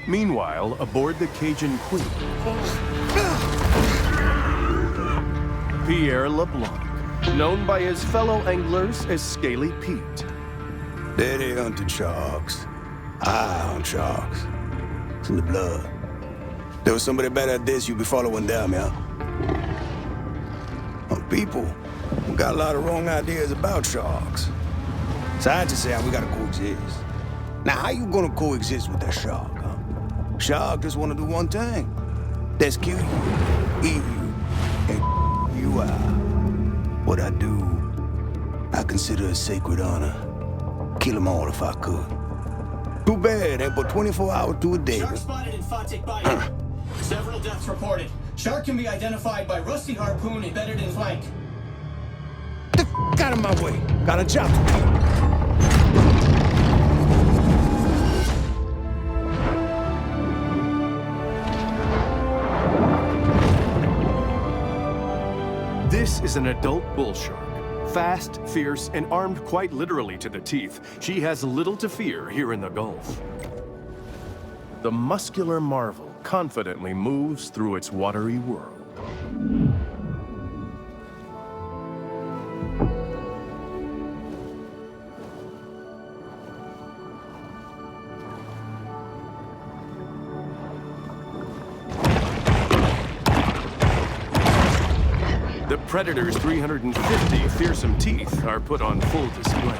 Meanwhile, aboard the Cajun Queen, Pierre LeBlanc, known by his fellow anglers as Scaly Pete. They're the hunting sharks. I hunt sharks. It's in the blood. There was somebody better at this, you'd be following them, yeah? People got a lot of wrong ideas about sharks. Scientists say we gotta coexist. Now, how you gonna coexist with that shark, huh? Shark just wanna do one thing. That's kill you, eat you, and you out. What I do, I consider a sacred honor. Kill them all if I could. Too bad, ain't but 24 hours to a day. Shark spotted in Fatik Bay. Several deaths reported. Shark can be identified by rusty harpoon embedded in flank. Get the out of my way. Got a job to do. This is an adult bull shark. Fast, fierce, and armed quite literally to the teeth, she has little to fear here in the Gulf. The muscular marvel confidently moves through its watery world. The Predator's 350 fearsome teeth are put on full display.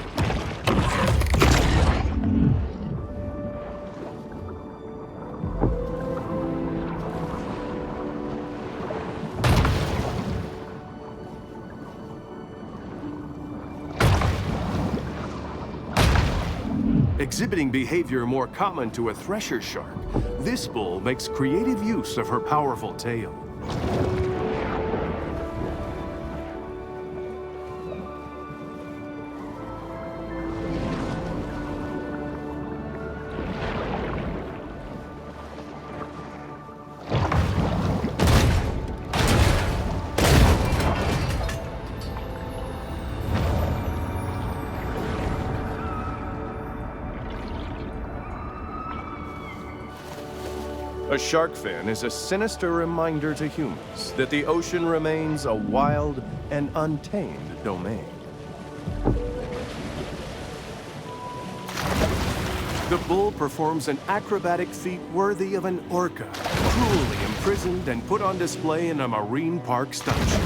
Exhibiting behavior more common to a thresher shark, this bull makes creative use of her powerful tail. A shark fin is a sinister reminder to humans that the ocean remains a wild and untamed domain. The bull performs an acrobatic feat worthy of an orca, cruelly imprisoned and put on display in a marine park stunt show.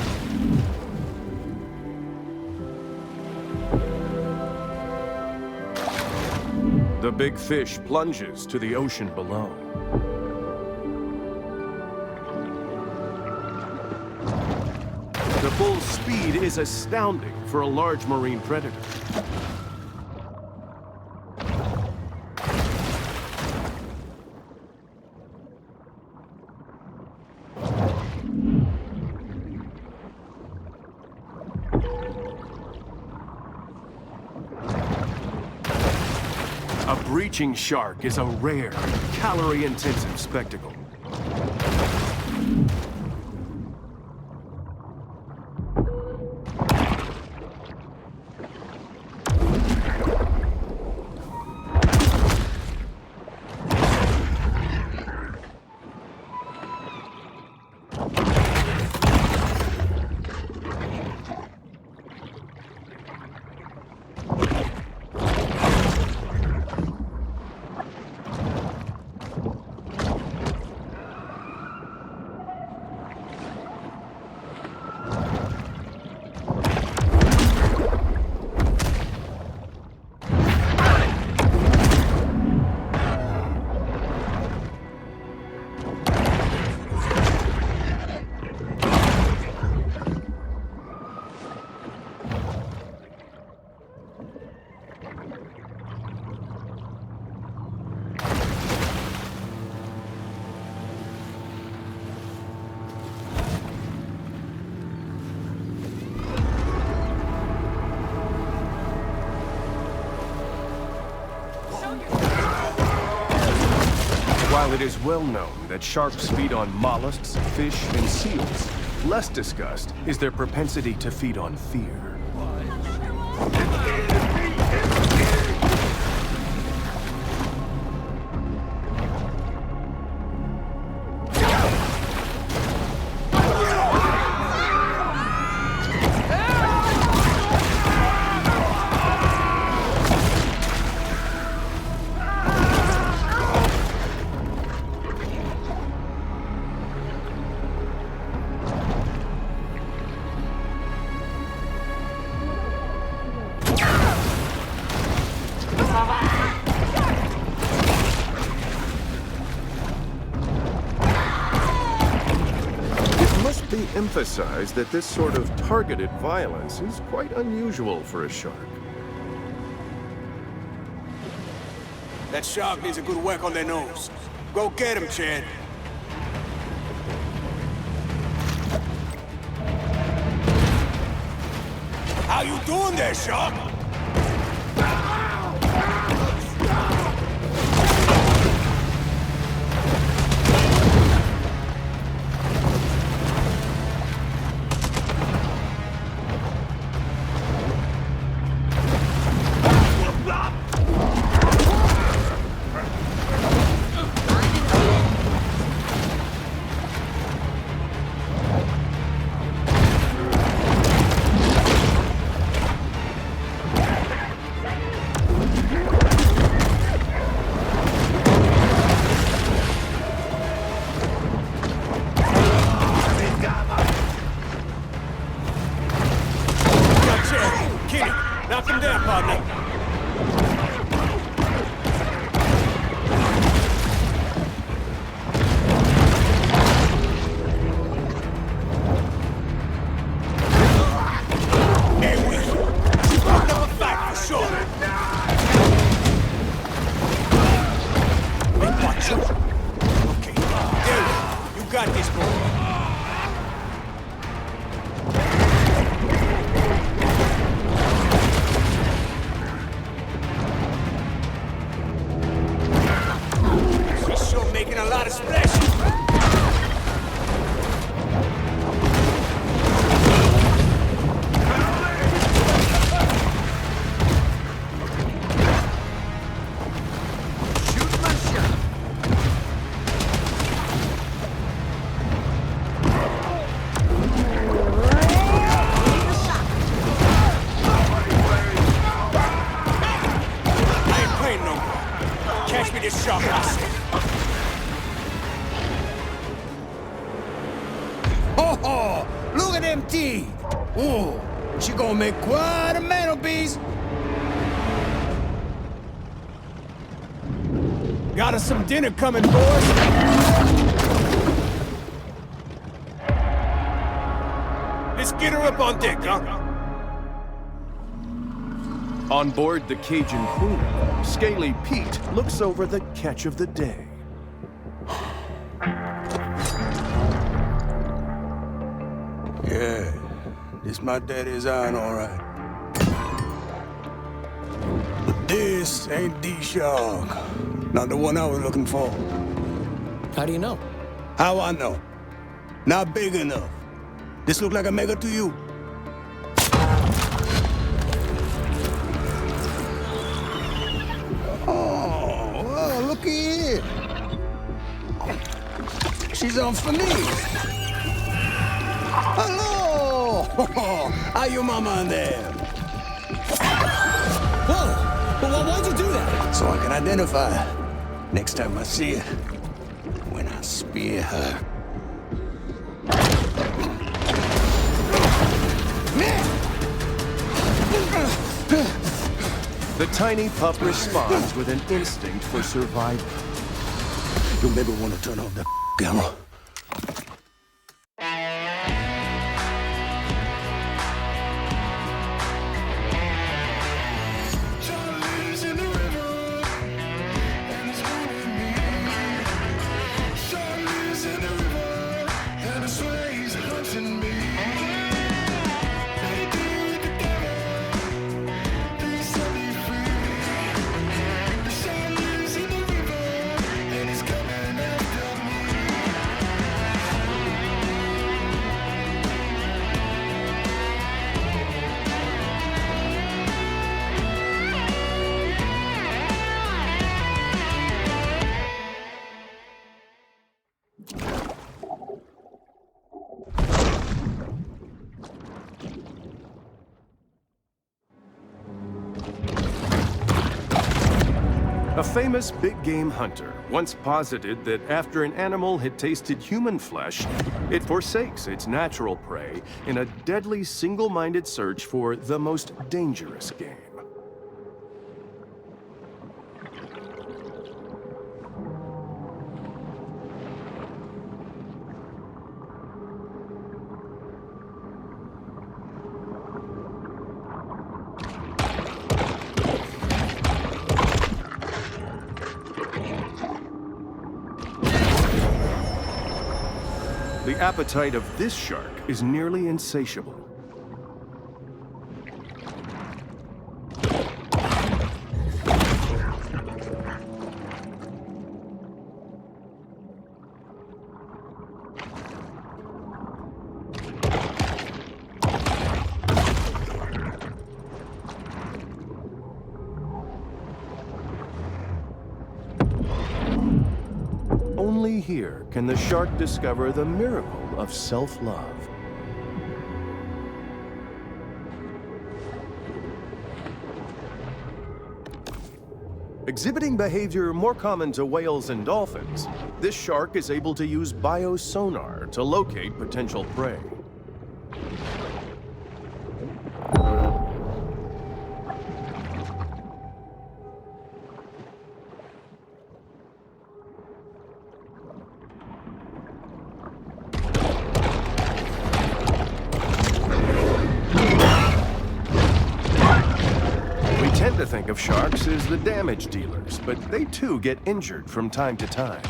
The big fish plunges to the ocean below. The bull's speed is astounding for a large marine predator. A breaching shark is a rare, calorie-intensive spectacle. While it is well known that sharks feed on mollusks, fish, and seals, less discussed is their propensity to feed on fear. study emphasized that this sort of targeted violence is quite unusual for a shark. That shark needs a good whack on their nose. Go get him, Chad. How you doing there, shark? Knock him down, partner. Hey, Will. You putting up a fight for sure. Hey, watch out. Okay. There you got this, boy. Making a lot of splashes. Shoot my shot. I ain't playing no more. Catch me this shark, I said. Oh, look at them teeth. Oh, she gonna make quite a mantelpiece. Got us some dinner coming, boys. Let's get her up on deck, huh? On board the Cajun Queen, Scaly Pete looks over the catch of the day. Yeah, this my daddy's iron, all right. But this ain't the shark. Not the one I was looking for. How do you know? How I know? Not big enough. This look like a mega to you? Oh, well, looky here. She's on for me. Hello! How you mama in there? Whoa! Well, why'd you do that? So I can identify her next time I see her. When I spear her. The tiny pup responds with an instinct for survival. You'll never want to turn off that camera. A famous big game hunter once posited that after an animal had tasted human flesh, it forsakes its natural prey in a deadly single-minded search for the most dangerous game. The appetite of this shark is nearly insatiable. Only here can the shark discover the miracle of self-love. Exhibiting behavior more common to whales and dolphins, this shark is able to use biosonar to locate potential prey. To think of sharks as the damage dealers, but they too get injured from time to time.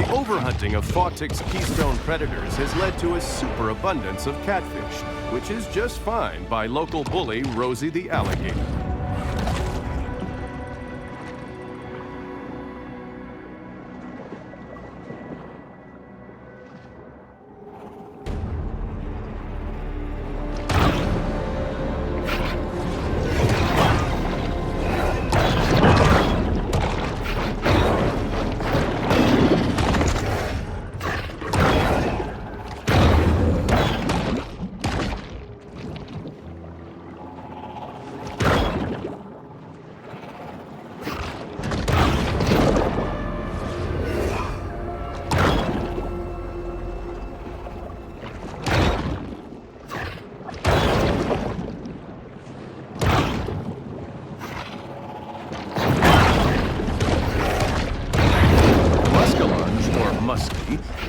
Overhunting of Fawtick's keystone predators has led to a superabundance of catfish, which is just fine by local bully Rosie the alligator.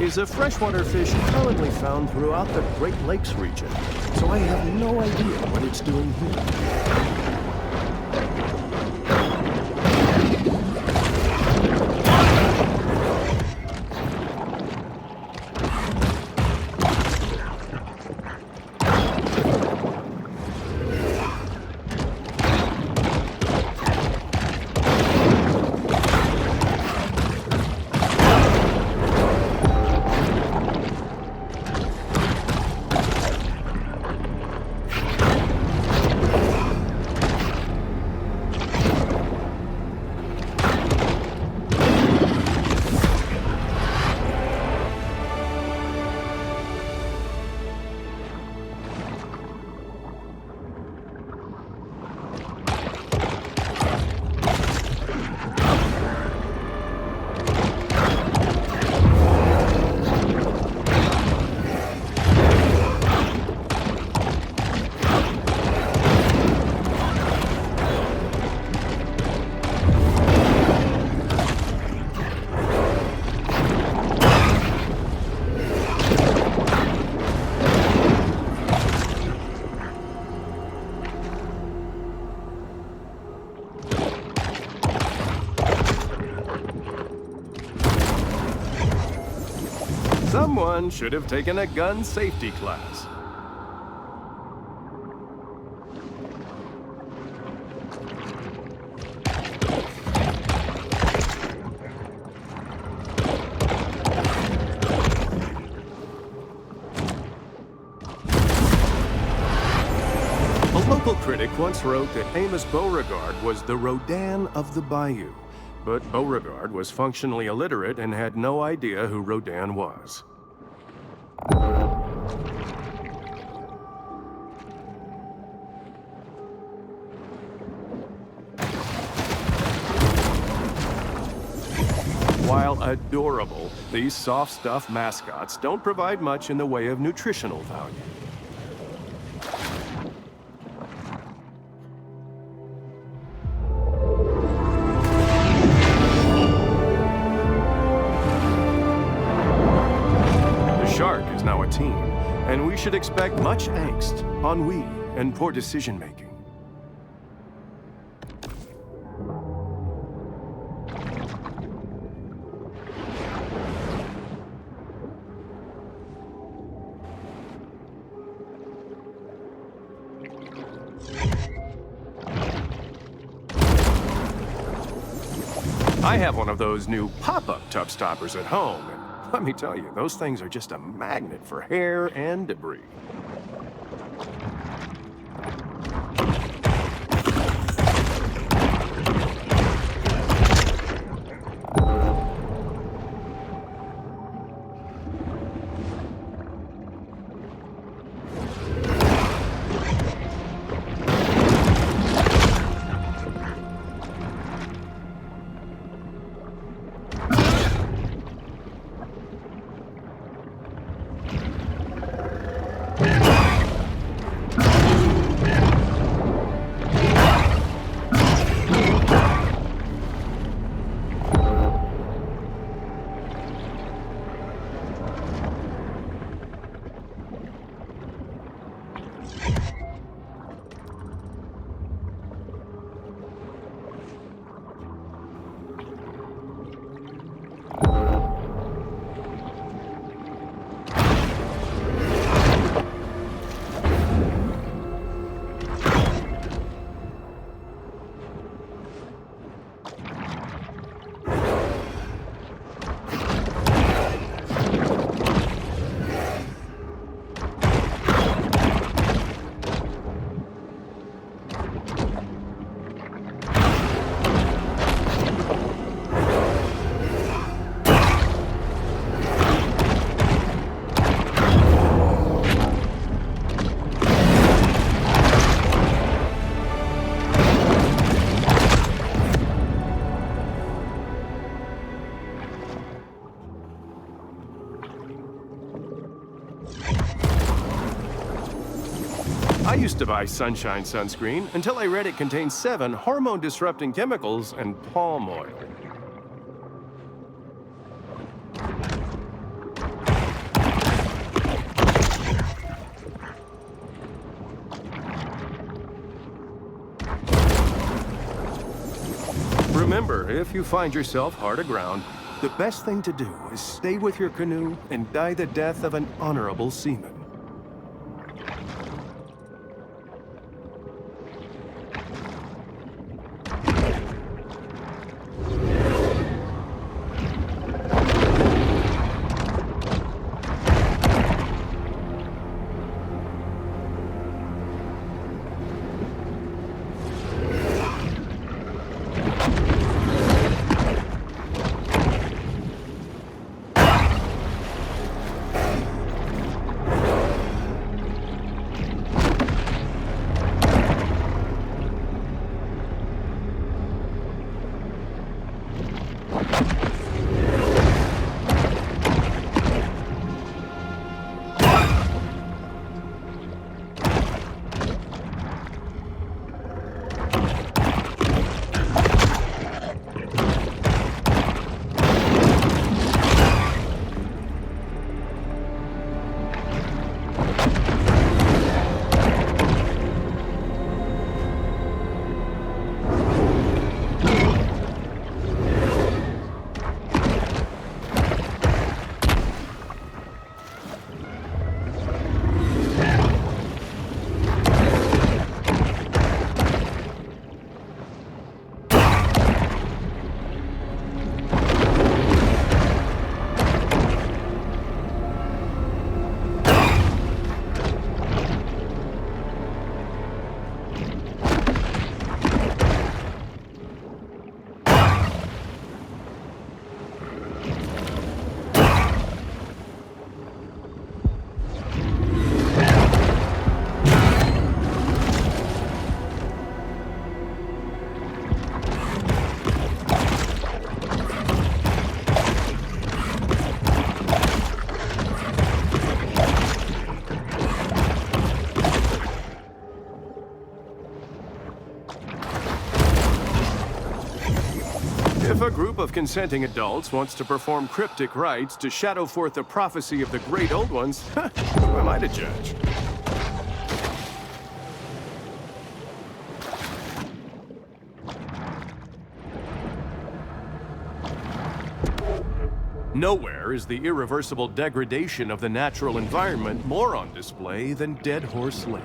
Is a freshwater fish commonly found throughout the Great Lakes region, so I have no idea what it's doing here. Someone should have taken a gun safety class. A local critic once wrote that Amos Beauregard was the Rodin of the Bayou. But Beauregard was functionally illiterate and had no idea who Rodin was. While adorable, these soft stuff mascots don't provide much in the way of nutritional value. The shark is now a teen, and we should expect much angst, ennui, and poor decision-making. I have one of those new pop-up tub stoppers at home, and let me tell you, those things are just a magnet for hair and debris. I used to buy Sunshine sunscreen until I read it contains 7 hormone-disrupting chemicals and palm oil. Remember, if you find yourself hard aground, the best thing to do is stay with your canoe and die the death of an honorable seaman. If a group of consenting adults wants to perform cryptic rites to shadow forth the prophecy of the great old ones, who am I to judge? Nowhere is the irreversible degradation of the natural environment more on display than Dead Horse Lake.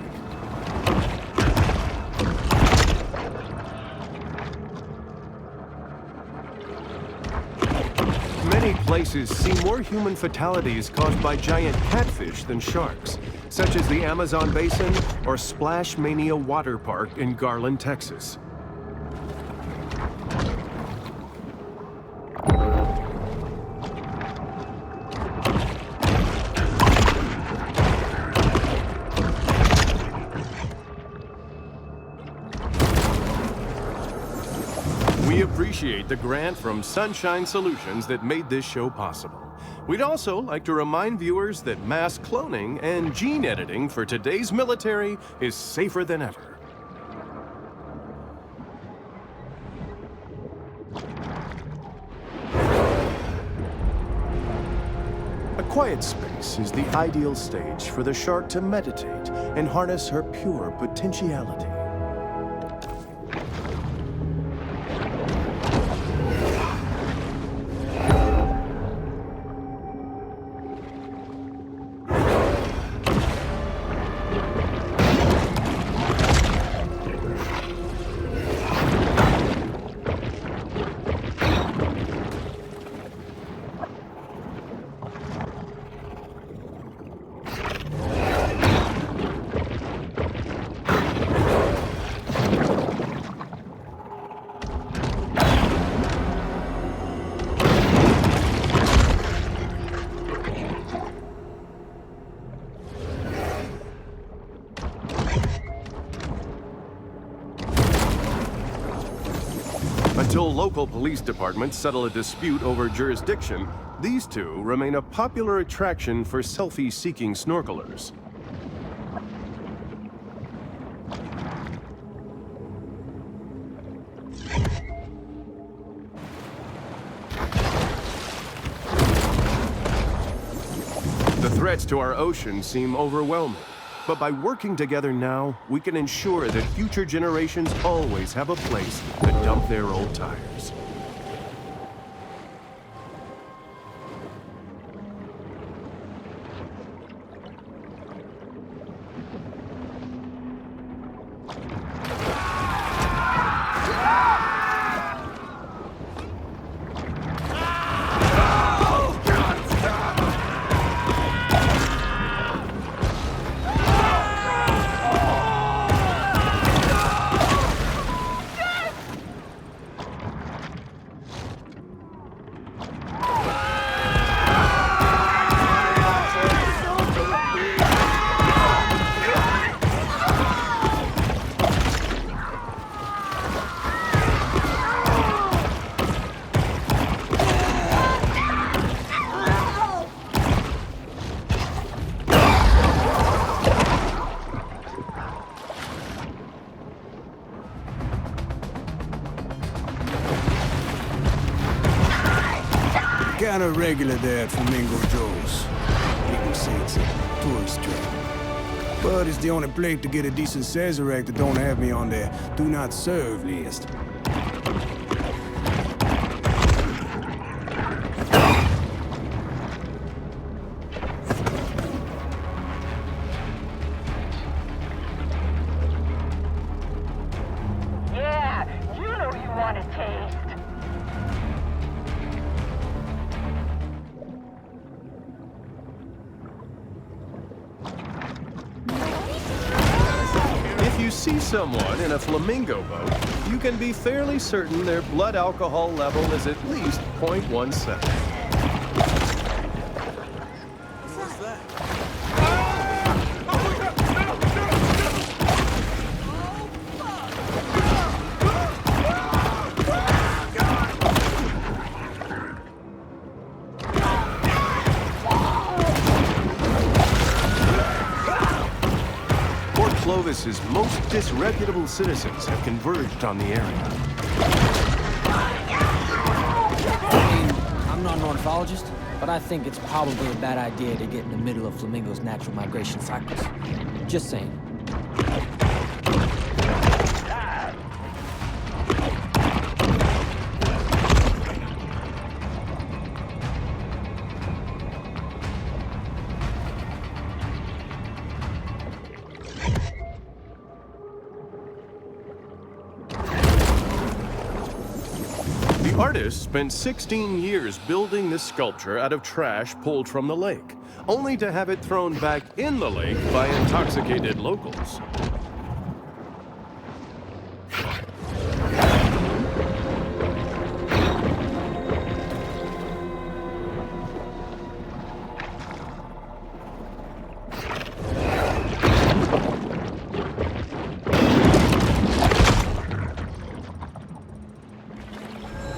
Many places see more human fatalities caused by giant catfish than sharks, such as the Amazon Basin or Splash Mania Water Park in Garland, Texas. We appreciate the grant from Sunshine Solutions that made this show possible. We'd also like to remind viewers that mass cloning and gene editing for today's military is safer than ever. A quiet space is the ideal stage for the shark to meditate and harness her pure potentiality. Until local police departments settle a dispute over jurisdiction, these two remain a popular attraction for selfie-seeking snorkelers. The threats to our ocean seem overwhelming. But by working together now, we can ensure that future generations always have a place to dump their old tires. Kinda regular there at Flamingo Joe's. People say it's a tourist trap. But it's the only place to get a decent Sazerac that don't have me on their do not serve list. Yeah, you know you want a taste. If you see someone in a flamingo boat, you can be fairly certain their blood alcohol level is at least 0.17. Clovis's most disreputable citizens have converged on the area. ornithologist, but I think it's probably a bad idea to get in the middle of flamingos' natural migration cycles. Just saying. The artist spent 16 years building this sculpture out of trash pulled from the lake, only to have it thrown back in the lake by intoxicated locals.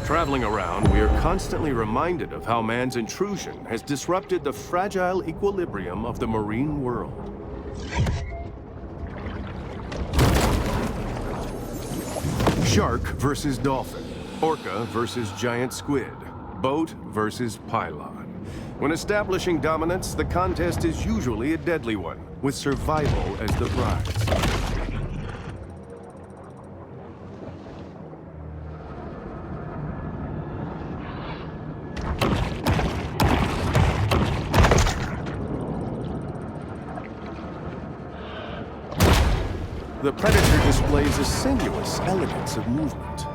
Traveling around, we are constantly reminded of how man's intrusion has disrupted the fragile equilibrium of the marine world. Shark versus dolphin, orca versus giant squid, boat versus pylon. When establishing dominance, the contest is usually a deadly one, with survival as the prize. The predator displays a sinuous elegance of movement.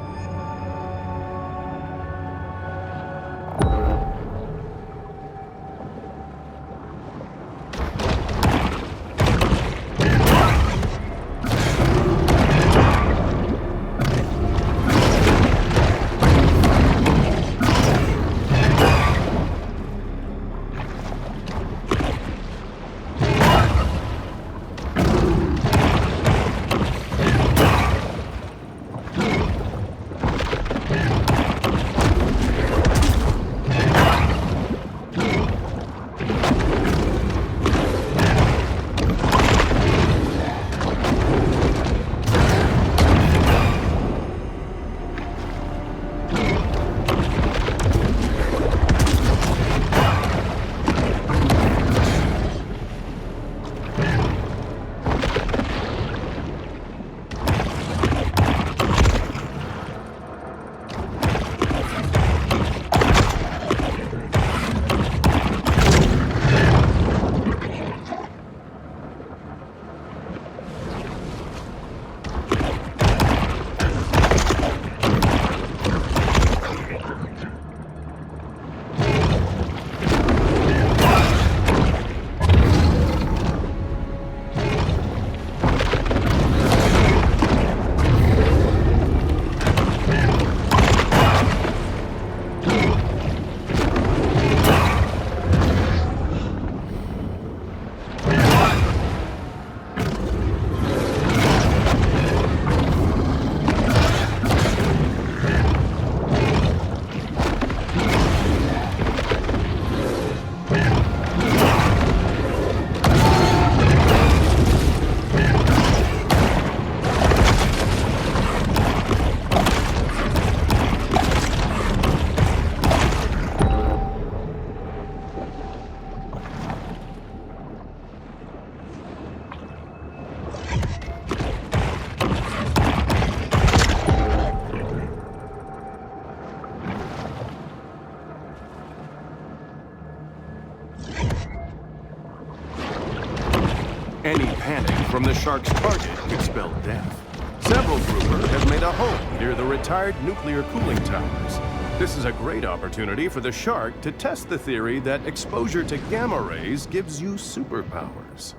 Any panic from the shark's target could spell death. Several groupers have made a home near the retired nuclear cooling towers. This is a great opportunity for the shark to test the theory that exposure to gamma rays gives you superpowers.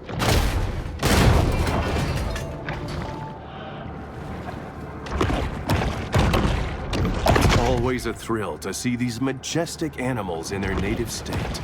It's always a thrill to see these majestic animals in their native state.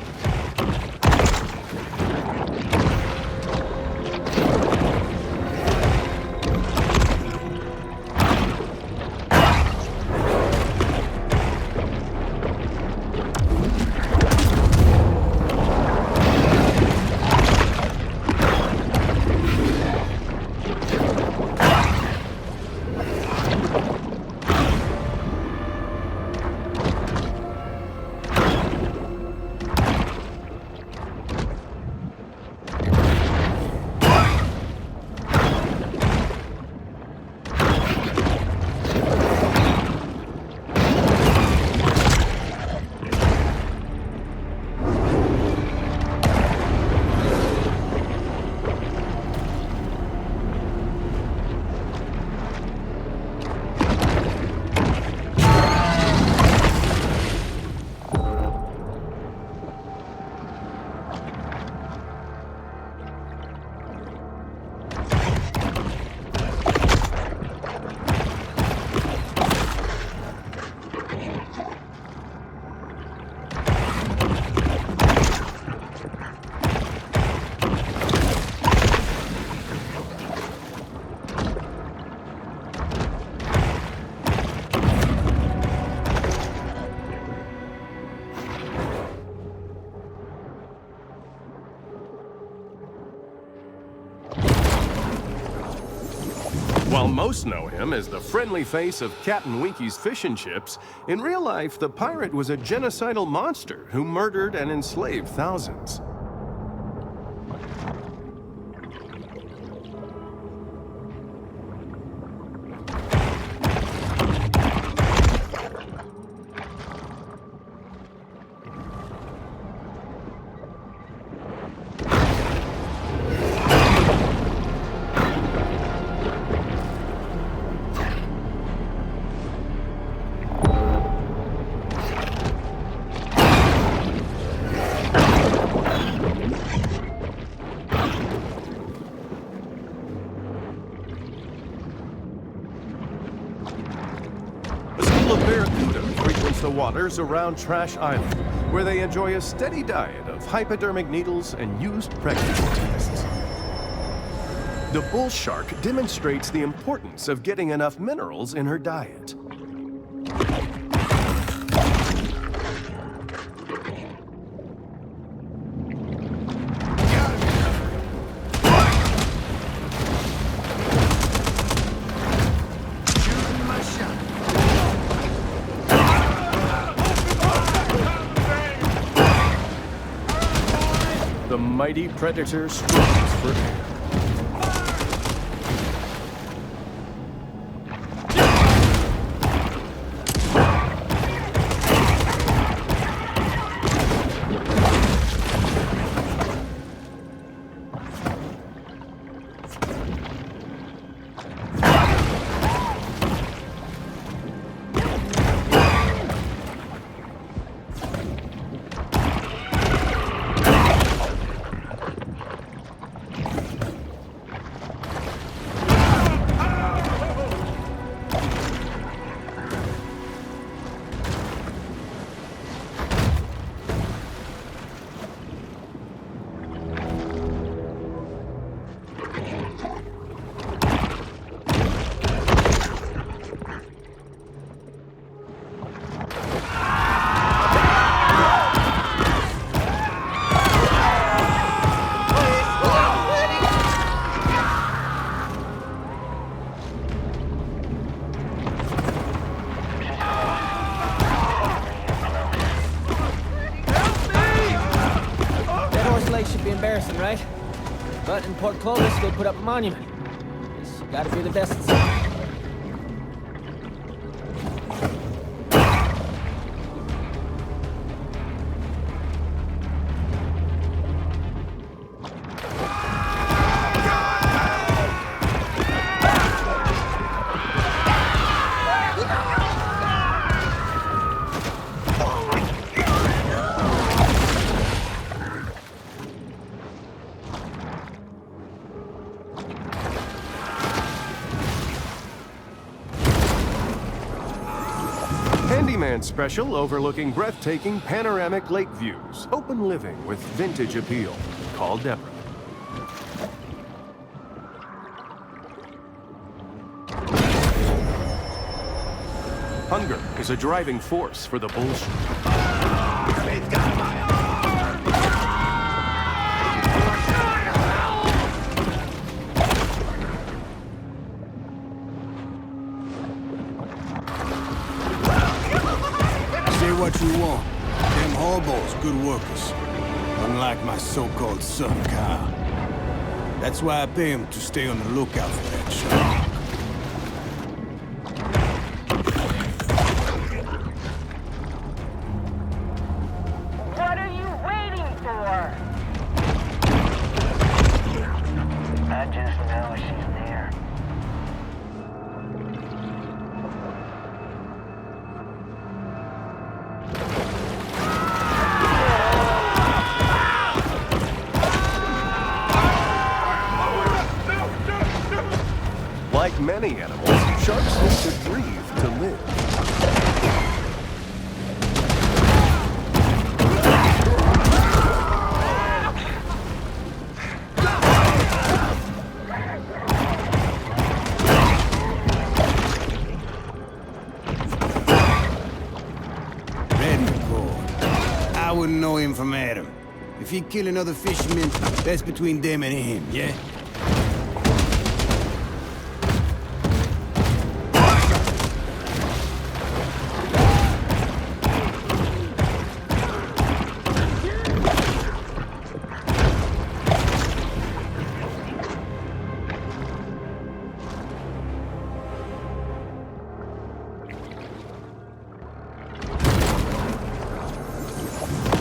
While most know him as the friendly face of Captain Winky's Fish and Chips, in real life, the pirate was a genocidal monster who murdered and enslaved thousands. The waters around Trash Island, where they enjoy a steady diet of hypodermic needles and used pregnancy tests. The bull shark demonstrates the importance of getting enough minerals in her diet. The mighty predator strives for air. Should be embarrassing, right? But in Port Clovis, they put up a monument. It's gotta be the best in sight. Handyman special overlooking breathtaking panoramic lake views. Open living with vintage appeal. Call Deborah. Hunger is a driving force for the bullshit. What you want. Them hobos, good workers. Unlike my so-called son, Kyle. That's why I pay him to stay on the lookout for that shark. What are you waiting for? I just know she's there. Like many animals, sharks need to breathe to live. I wouldn't know him from Adam. If he kill another fisherman, that's between them and him, yeah?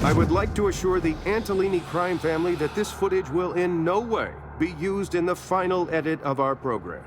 I would like to assure the Antolini crime family that this footage will in no way be used in the final edit of our program.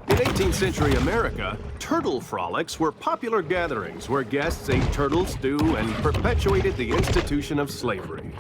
In 18th century America, turtle frolics were popular gatherings where guests ate turtle stew and perpetuated the institution of slavery.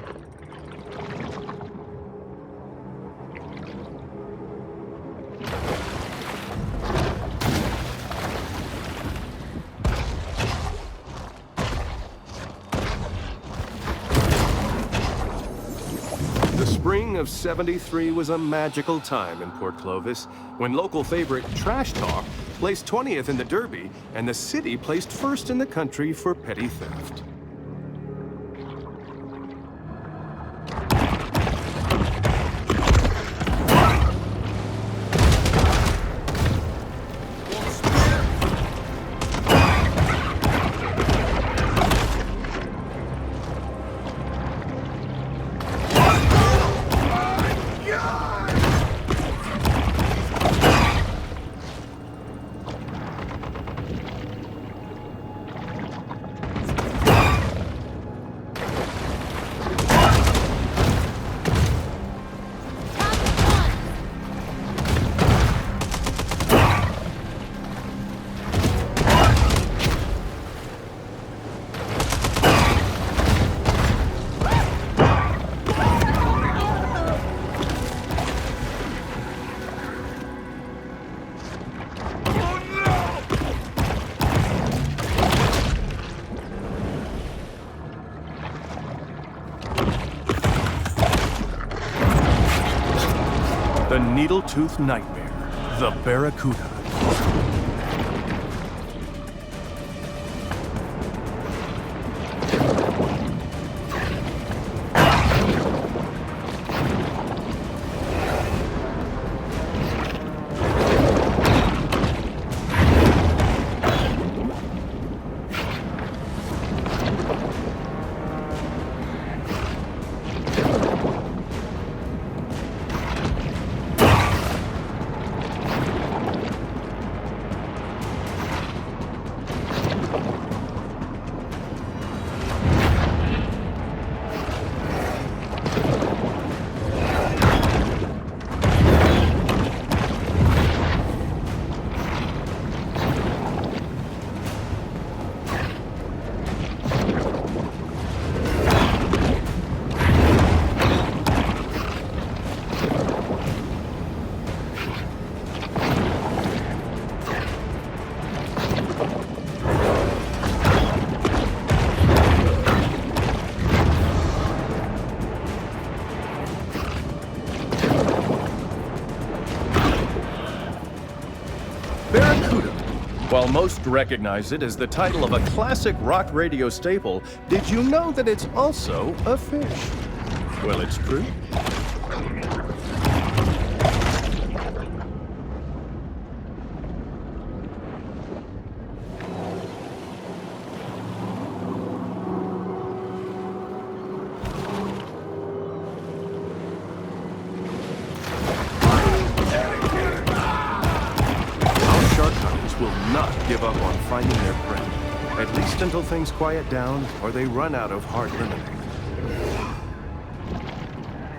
The spring of '73 was a magical time in Port Clovis when local favorite Trash Talk placed 20th in the Derby and the city placed first in the country for petty theft. The needle-toothed nightmare, the Barracuda. Barracuda. While most recognize it as the title of a classic rock radio staple, did you know that it's also a fish? Well, it's true. Will not give up on finding their prey, at least until things quiet down or they run out of hard lemonade. Any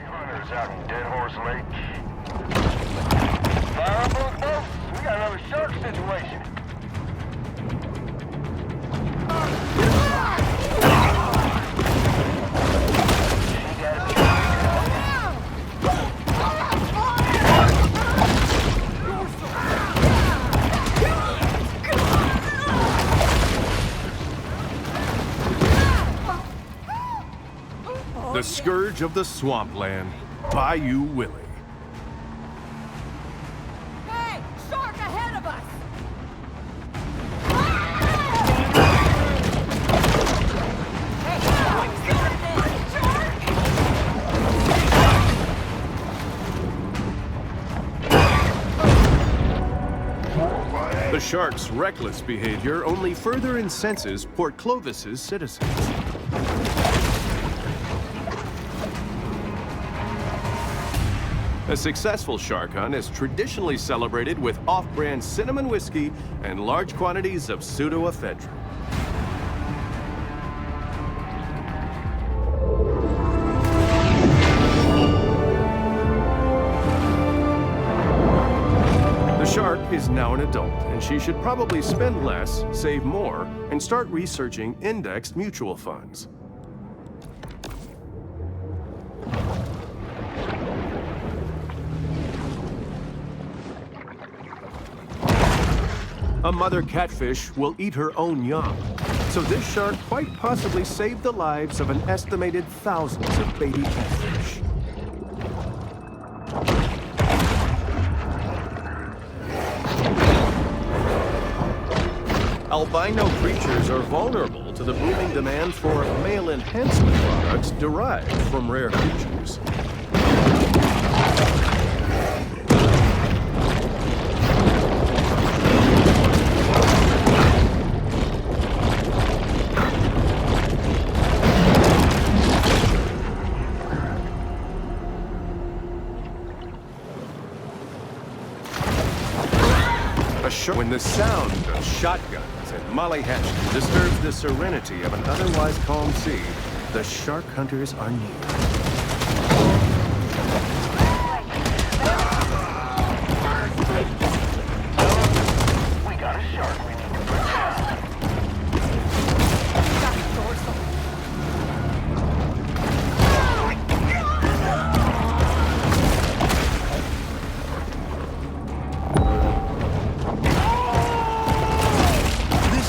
hunters out in Dead Horse Lake? Fire up those boats? We got another shark situation. The scourge of the swampland, Bayou Willie. Hey! Shark ahead of us! The shark's reckless behavior only further incenses Port Clovis's citizens. A successful shark hunt is traditionally celebrated with off-brand cinnamon whiskey and large quantities of pseudoephedrine. The shark is now an adult, and she should probably spend less, save more, and start researching indexed mutual funds. A mother catfish will eat her own young, so this shark quite possibly saved the lives of an estimated thousands of baby catfish. Albino creatures are vulnerable to the booming demand for male enhancement products derived from rare creatures. When the sound of shotguns and molly hatchets disturbs the serenity of an otherwise calm sea, the shark hunters are near. We got a shark we need to protect.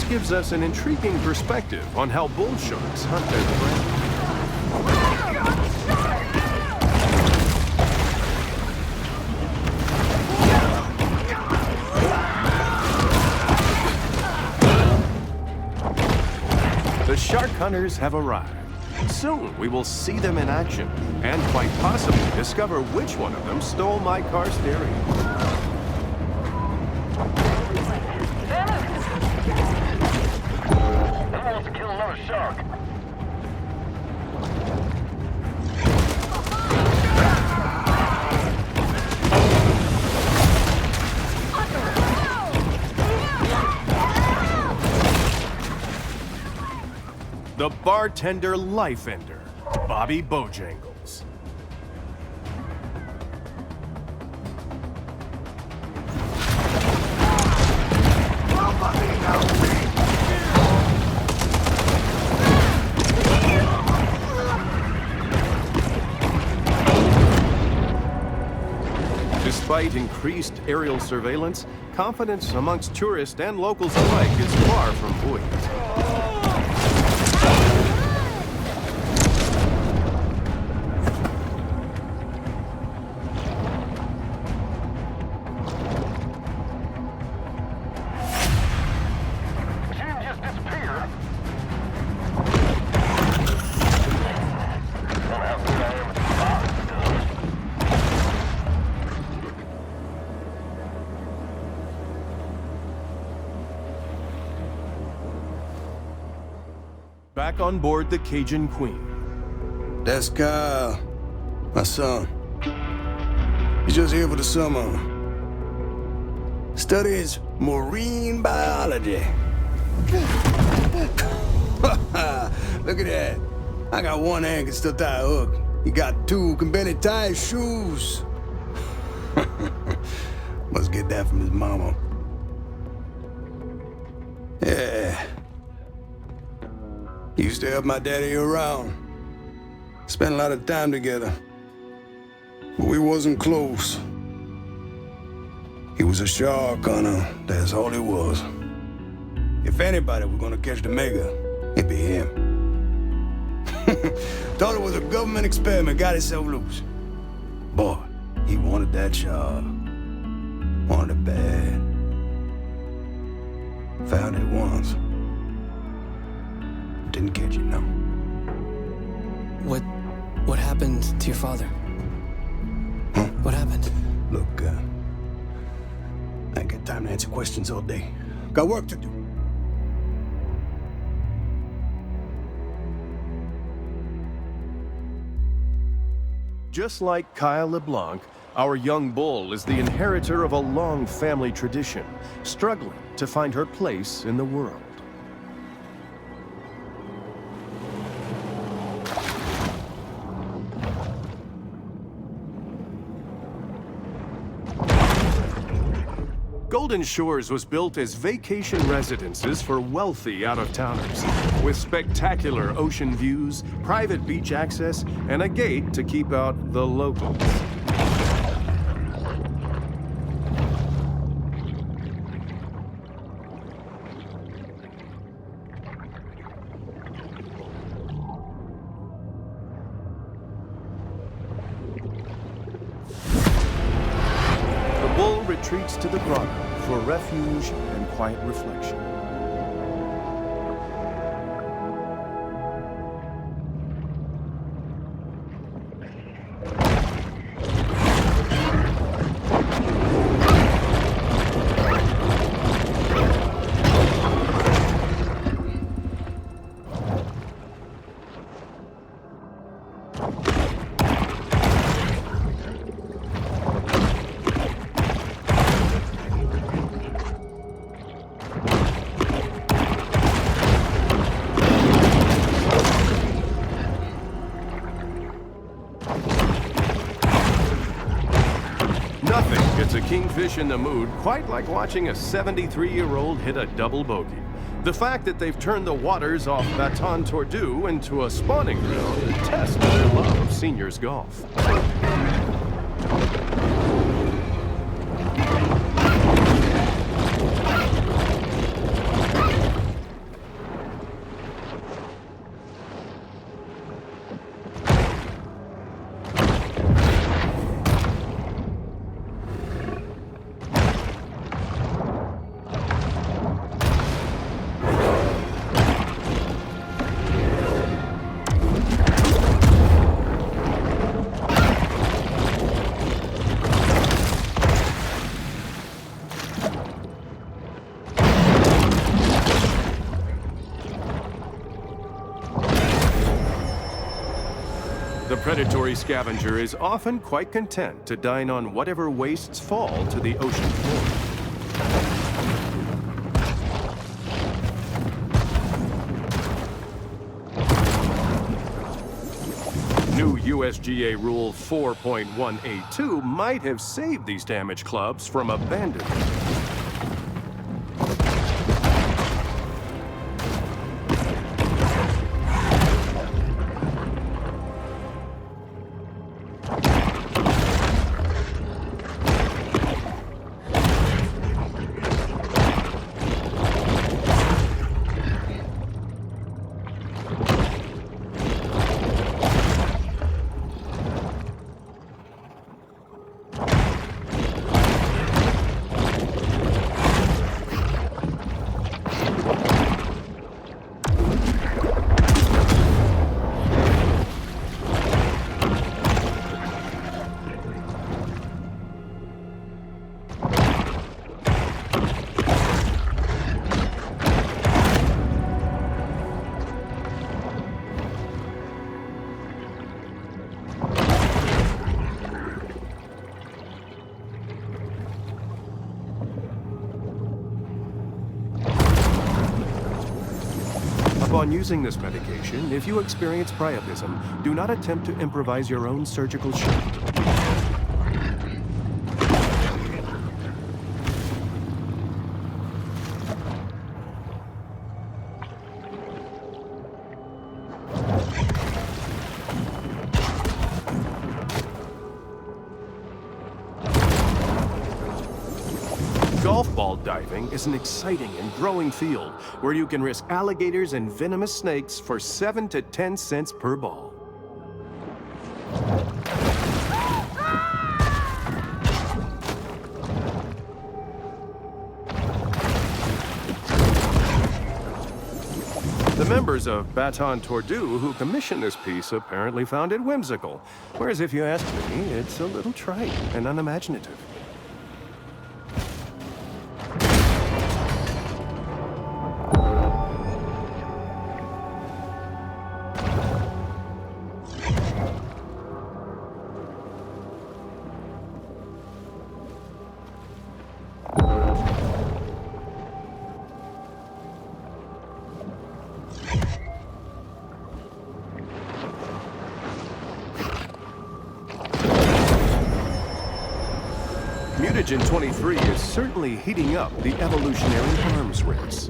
Gives us an intriguing perspective on how bull sharks hunt their prey. The shark hunters have arrived. Soon we will see them in action and quite possibly discover which one of them stole my car stereo. Shark. The bartender life ender, Bobby Bojangles. Despite increased aerial surveillance, confidence amongst tourists and locals alike is far from buoyant. Back on board the Cajun Queen. That's Kyle, my son. He's just here for the summer. Studies marine biology. Look at that. I got one hand can still tie a hook. He got two can barely tie his shoes. Must get that from his mama. Yeah. He used to help my daddy around. Spent a lot of time together. But we wasn't close. He was a shark hunter, that's all he was. If anybody was gonna catch the mega, it'd be him. Thought it was a government experiment, got itself loose. Boy, he wanted that shark. Wanted it bad. Found it once. Didn't catch it, no. What happened to your father? Huh? What happened? Look, I ain't got time to answer questions all day. Got work to do. Just like Kyle LeBlanc, our young bull is the inheritor of a long family tradition, struggling to find her place in the world. Golden Shores was built as vacation residences for wealthy out-of-towners, with spectacular ocean views, private beach access, and a gate to keep out the locals. The bull retreats to the grotto for refuge and quiet reflection. Nothing gets a kingfish in the mood quite like watching a 73-year-old hit a double bogey. The fact that they've turned the waters off Baton Tordu into a spawning ground attests to their love of seniors golf. The predatory scavenger is often quite content to dine on whatever wastes fall to the ocean floor. New USGA Rule 4.182 might have saved these damaged clubs from abandonment. Upon using this medication, if you experience priapism, do not attempt to improvise your own surgical shot. Golf ball diving is an exciting and growing field where you can risk alligators and venomous snakes for 7 to 10 cents per ball. The members of Baton Tordu who commissioned this piece apparently found it whimsical, whereas if you ask me, it's a little trite and unimaginative. Mutagen 23 is certainly heating up the evolutionary arms race.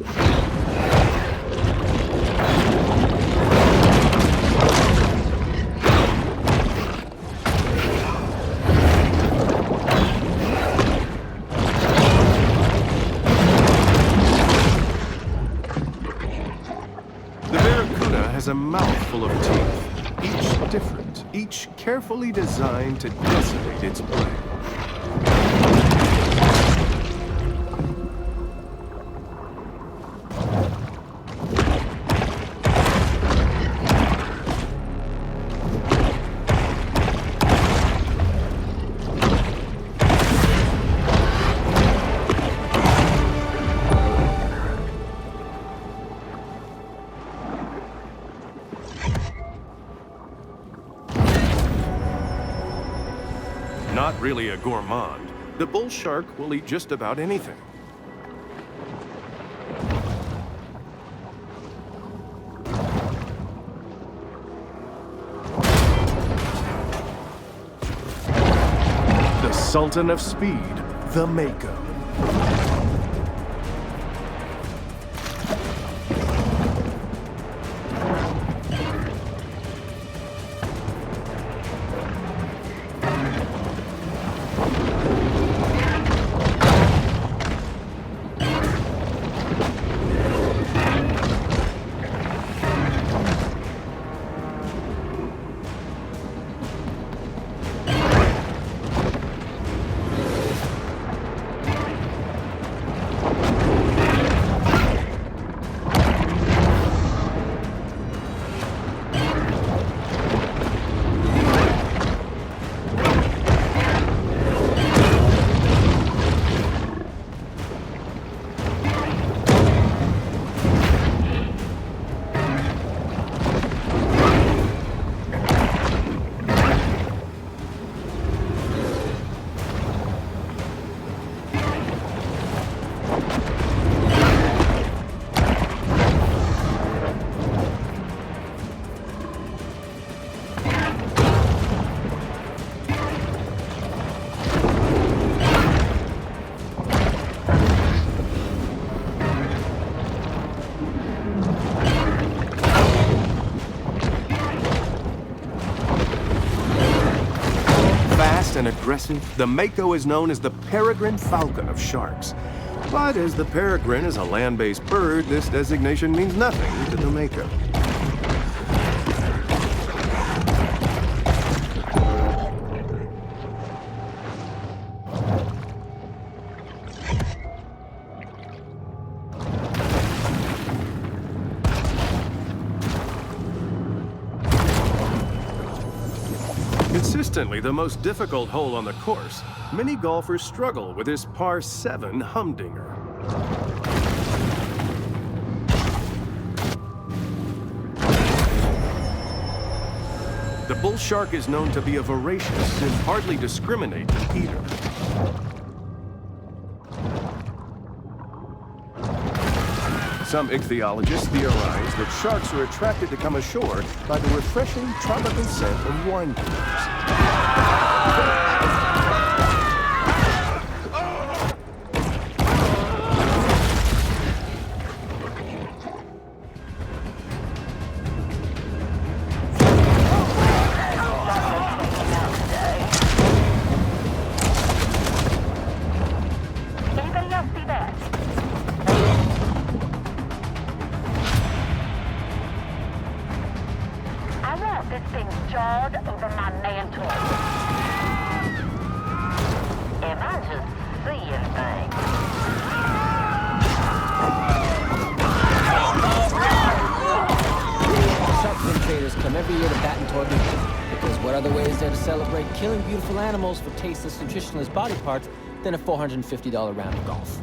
The barracuda has a mouthful of teeth, each different, each carefully designed to decimate its prey. Not really a gourmand, the bull shark will eat just about anything. The Sultan of Speed, the Mako. And aggressive, the Mako is known as the peregrine falcon of sharks. But as the peregrine is a land-based bird, this designation means nothing to the Mako. Consistently the most difficult hole on the course, many golfers struggle with this par 7 humdinger. The bull shark is known to be a voracious and hardly discriminating eater. Some ichthyologists theorize that sharks are attracted to come ashore by the refreshing tropical scent of wine coolers. Even the What other way is there to celebrate killing beautiful animals for tasteless, nutritionless body parts than a $450 round of golf?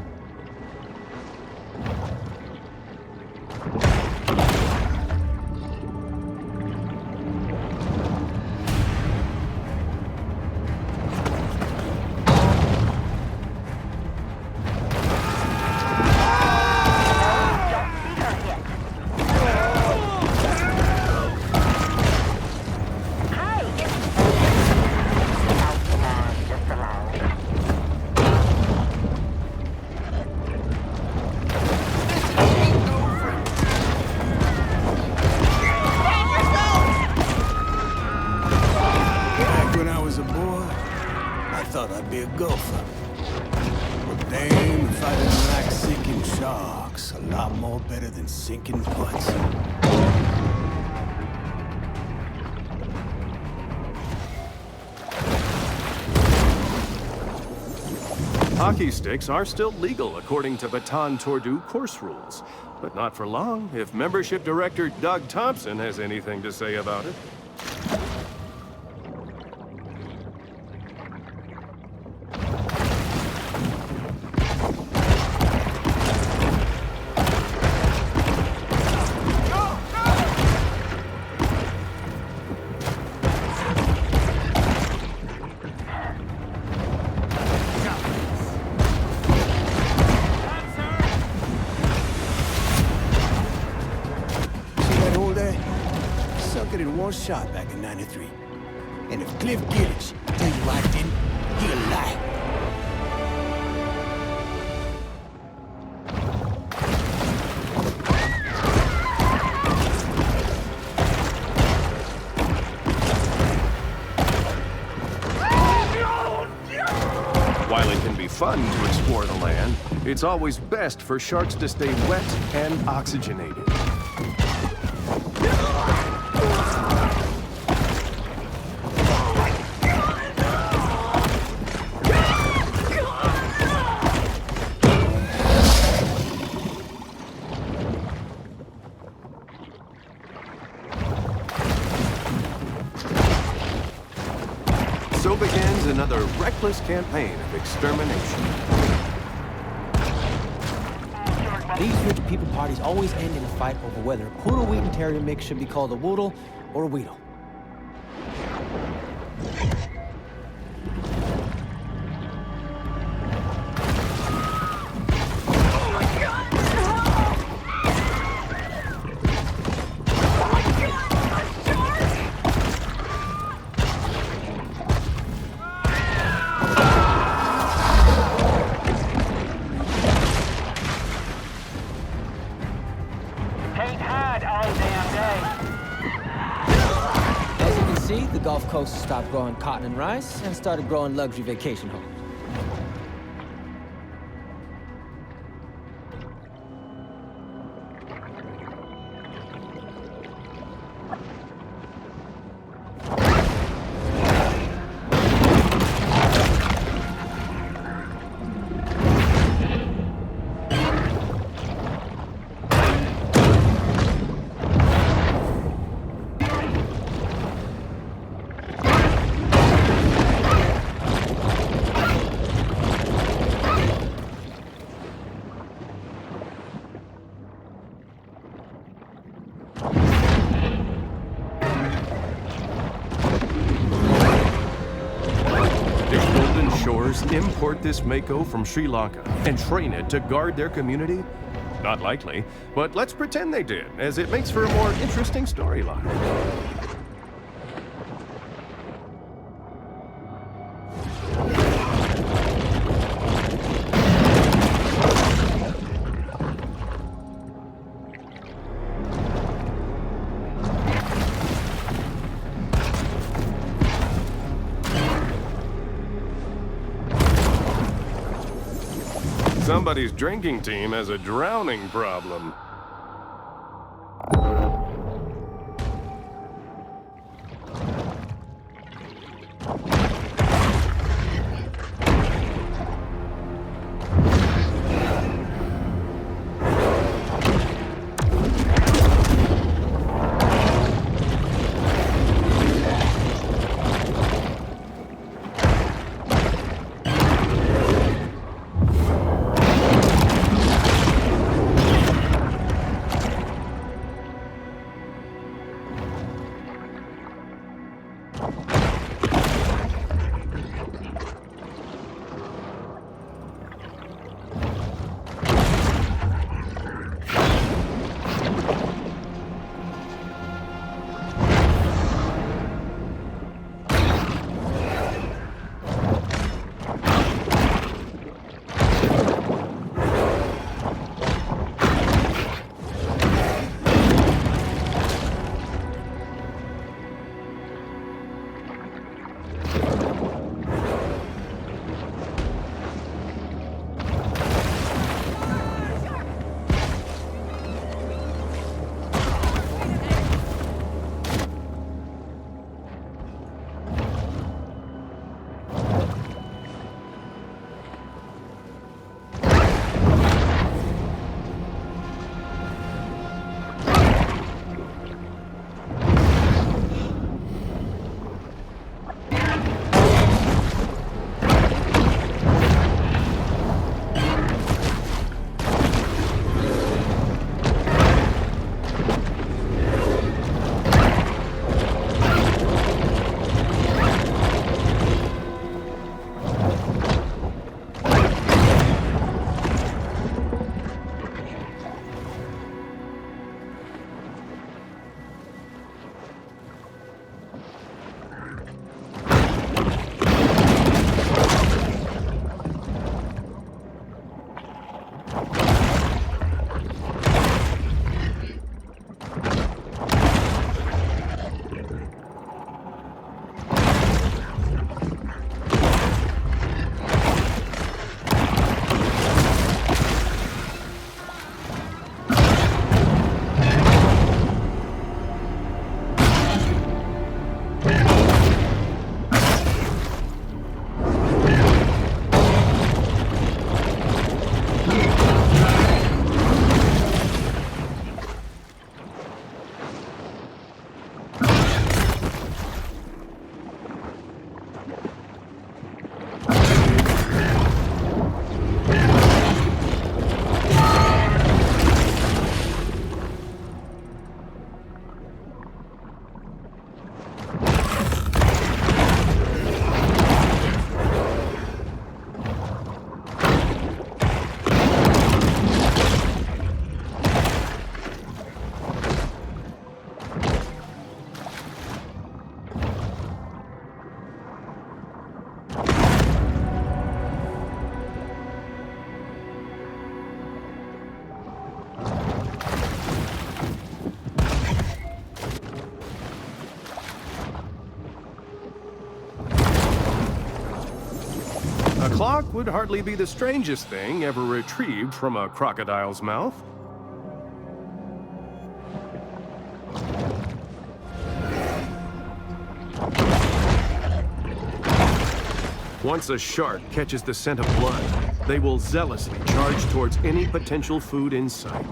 Back when I was a boy, I thought I'd be a golfer. But damn, if I didn't like sinking sharks, a lot more better than sinking putts. Hockey sticks are still legal according to Baton Tordu course rules, but not for long if membership director Doug Thompson has anything to say about it. Sunk it in one shot back in '93. And if Cliff Giddich tell you I didn't, he'll lie. While it can be fun to explore the land, it's always best for sharks to stay wet and oxygenated. So begins another reckless campaign of extermination. These rich people parties always end in a fight over whether a poodle wheat and terrier mix should be called a woodle or a weedle. Can't hide all damn day. As you can see, the Gulf Coast stopped growing cotton and rice and started growing luxury vacation homes. Import this mako from Sri Lanka and train it to guard their community? Not likely, but let's pretend they did, as it makes for a more interesting storyline. Somebody's drinking team has a drowning problem. A clock would hardly be the strangest thing ever retrieved from a crocodile's mouth. Once a shark catches the scent of blood, they will zealously charge towards any potential food in sight.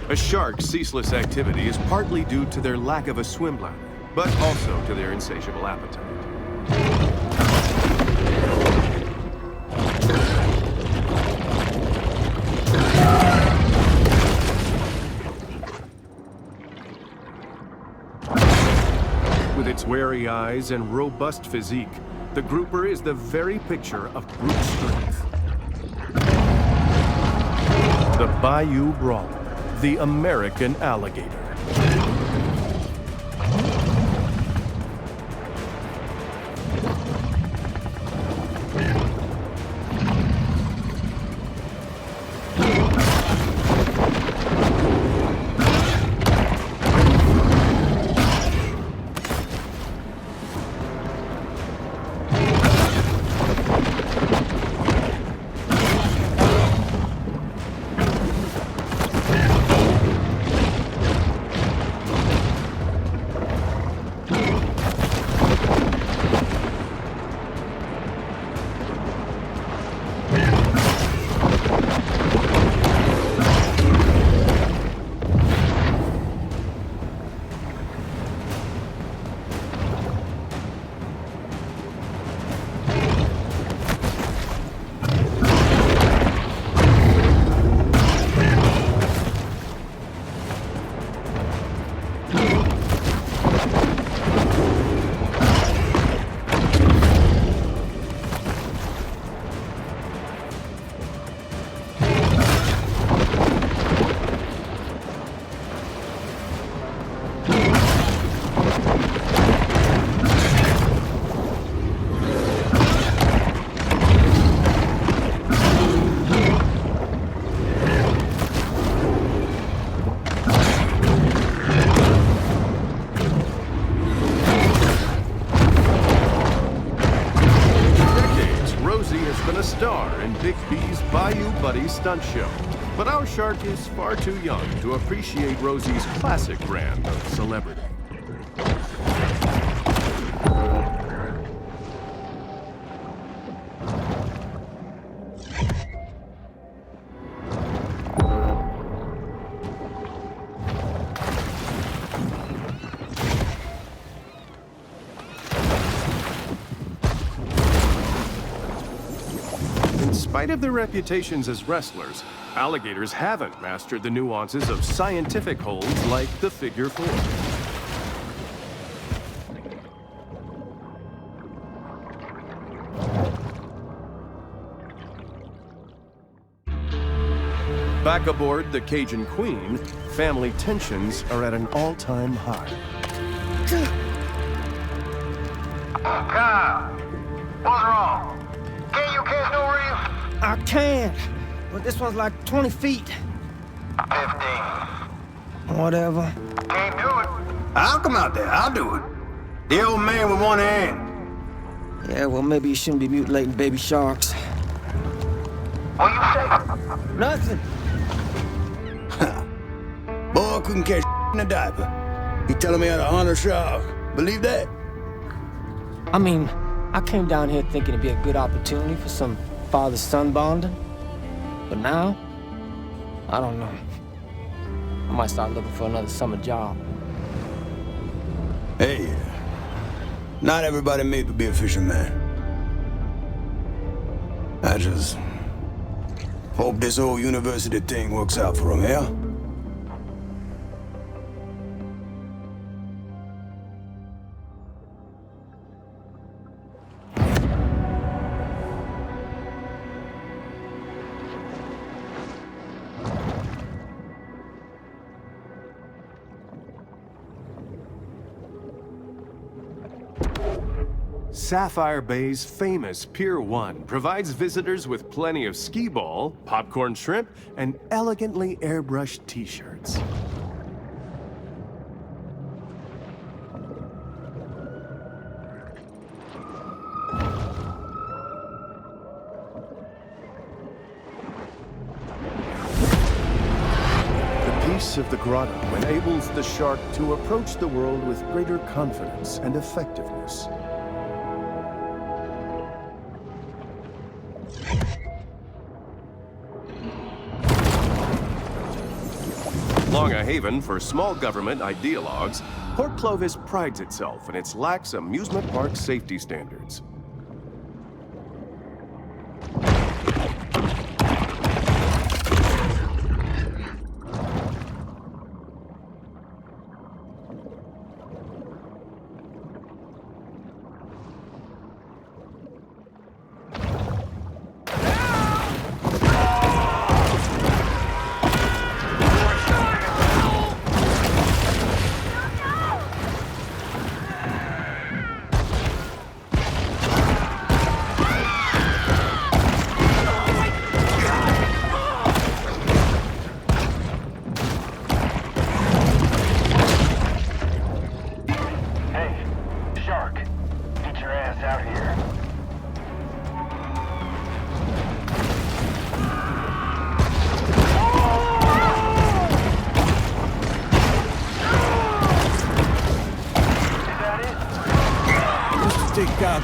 A shark's ceaseless activity is partly due to their lack of a swim bladder, but also to their insatiable appetite. With its wary eyes and robust physique, the grouper is the very picture of brute strength. The Bayou Brawler. The American alligator. Big B's Bayou Buddy stunt show. But our shark is far too young to appreciate Rosie's classic brand of celebrity. In spite of their reputations as wrestlers, alligators haven't mastered the nuances of scientific holds like the figure four. Back aboard the Cajun Queen, family tensions are at an all-time high. Kyle, what's wrong? Can't you catch no reef? I can, but this one's like 20 feet. 15. Whatever. Can't do it. I'll come out there. I'll do it. The old man with one hand. Yeah, well, maybe you shouldn't be mutilating baby sharks. What you say? Nothing. Boy couldn't catch in a diaper. He telling me how to hunt a shark. Believe that? I mean, I came down here thinking it'd be a good opportunity for some father-son bonding. But now, I don't know. I might start looking for another summer job. Hey, not everybody made to be a fisherman. I just hope this whole university thing works out for him, yeah? Sapphire Bay's famous Pier 1 provides visitors with plenty of skee ball, popcorn shrimp, and elegantly airbrushed t-shirts. The peace of the grotto enables the shark to approach the world with greater confidence and effectiveness. Long a haven for small government ideologues, Port Clovis prides itself in its lax amusement park safety standards.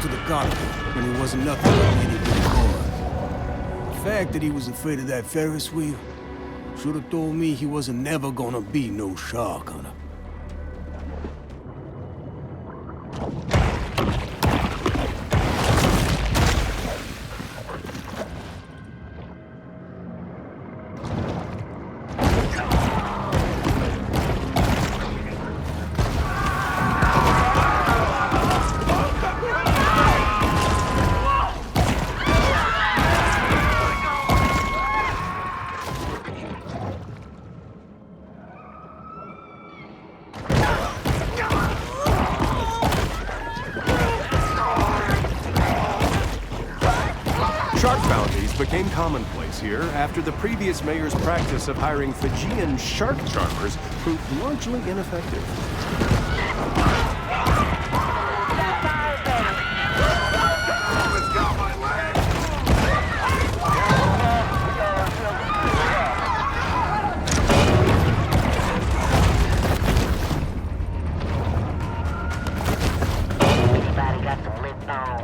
To the cockpit when he wasn't nothing like anything more. The fact that he was afraid of that Ferris wheel should have told me he wasn't never gonna be no shark hunter. Shark bounties became commonplace here after the previous mayor's practice of hiring Fijian shark charmers proved largely ineffective. Anybody got some lip balm?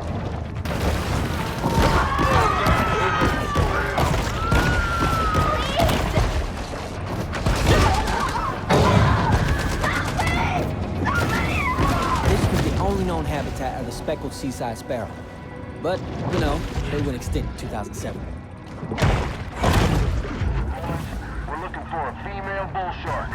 Known habitat of the speckled seaside sparrow. But, you know, they went extinct in 2007. We're looking for a female bull shark.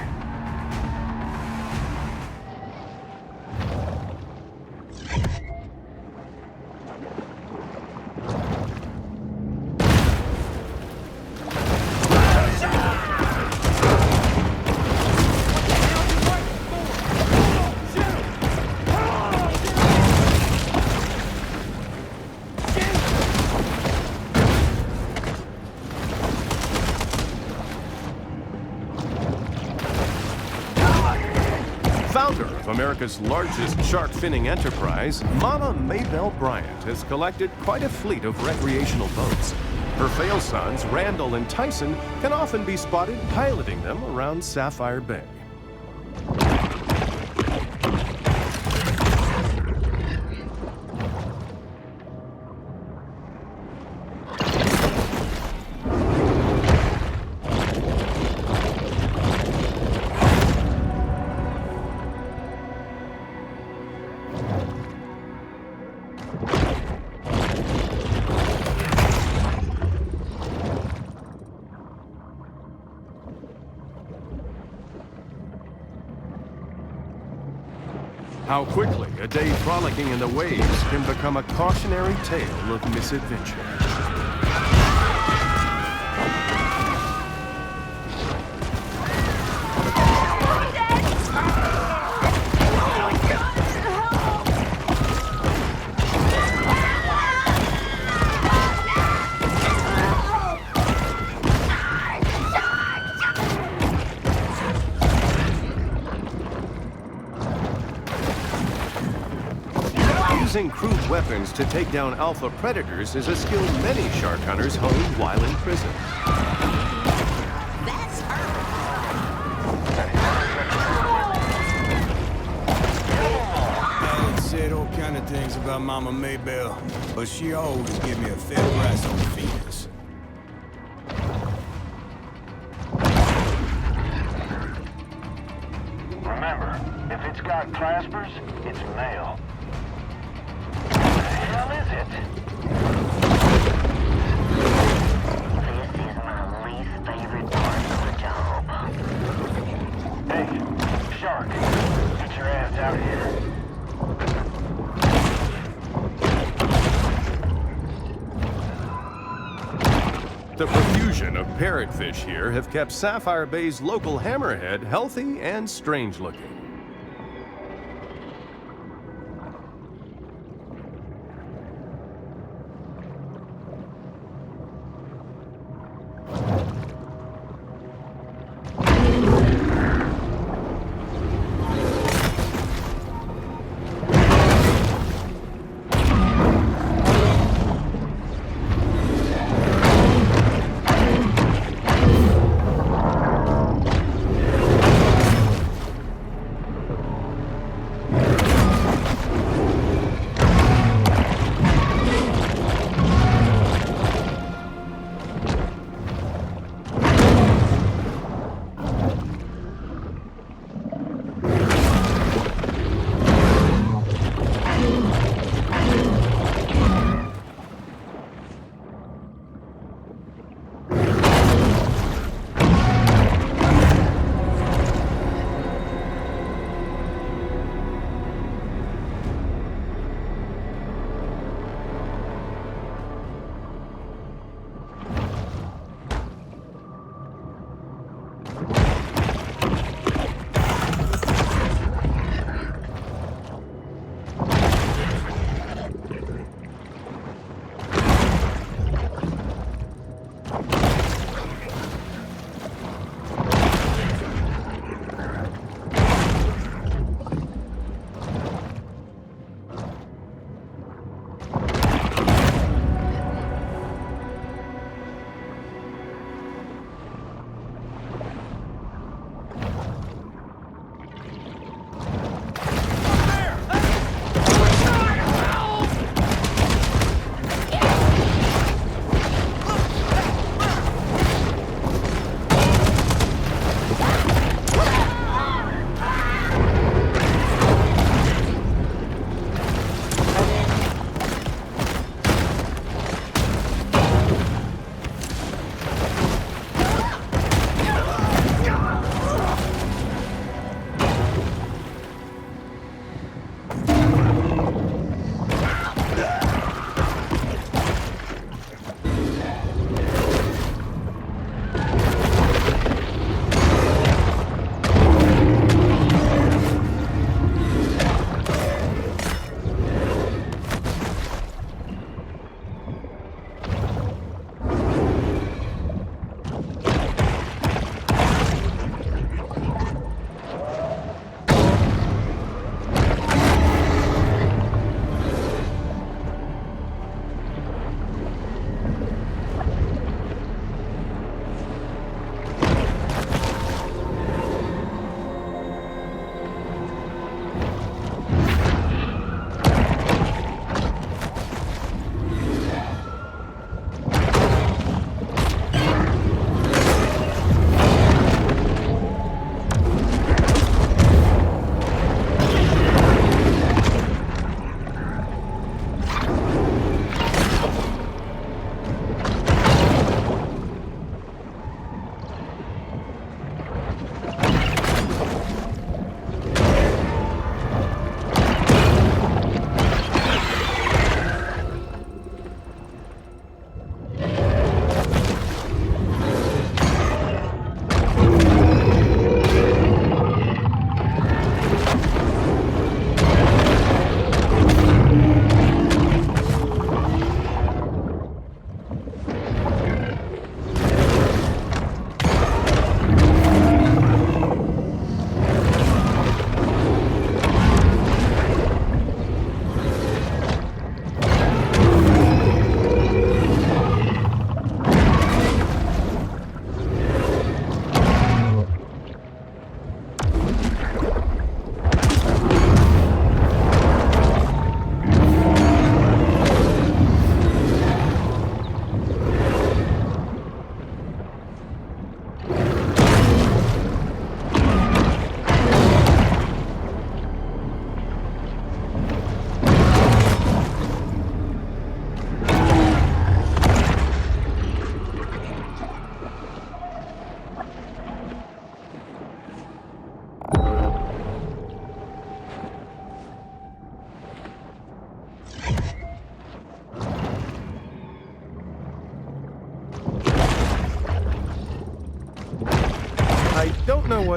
Founder of America's largest shark finning enterprise, Mama Maybelle Bryant has collected quite a fleet of recreational boats. Her fail sons, Randall and Tyson, can often be spotted piloting them around Sapphire Bay. How quickly a day frolicking in the waves can become a cautionary tale of misadventure. Using crude weapons to take down alpha predators is a skill many shark hunters hone while in prison. That's her. I said all kind of things about Mama Maybelle, but she always give me a fair price on the Venus. Remember, if it's got claspers, it's male. What the hell is it? This is my least favorite part of the job. Hey, shark, get your ass out here. The profusion of parrotfish here have kept Sapphire Bay's local hammerhead healthy and strange-looking.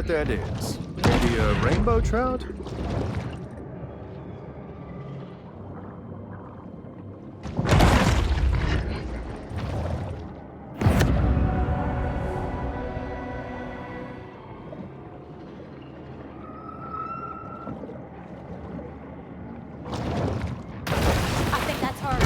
what that is. Maybe a rainbow trout? I think that's her.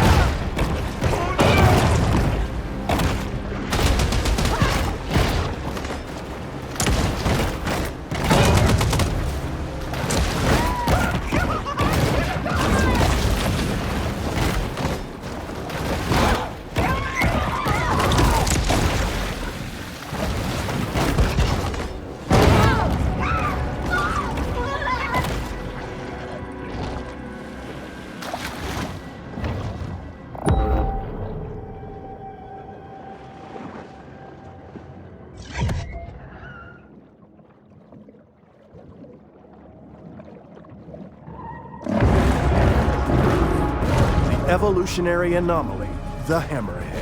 Evolutionary anomaly, the hammerhead.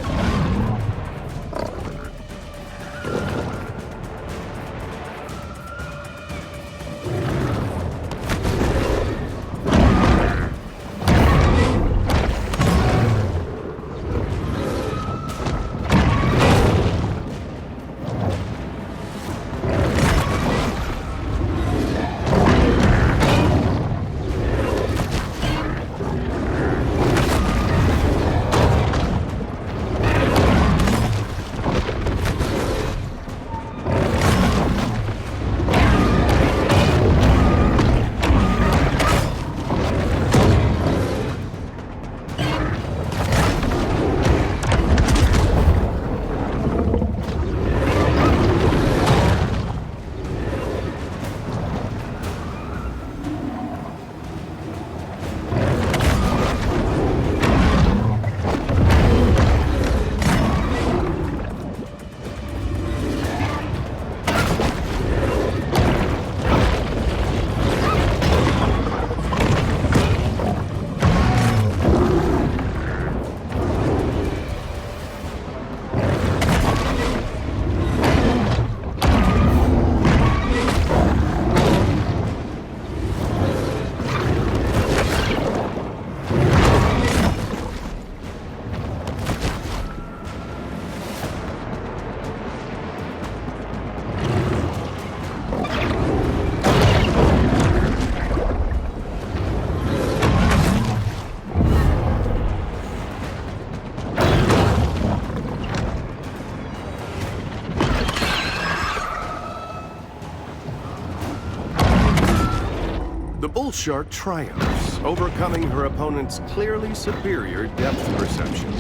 The bull shark triumphs, overcoming her opponent's clearly superior depth perception.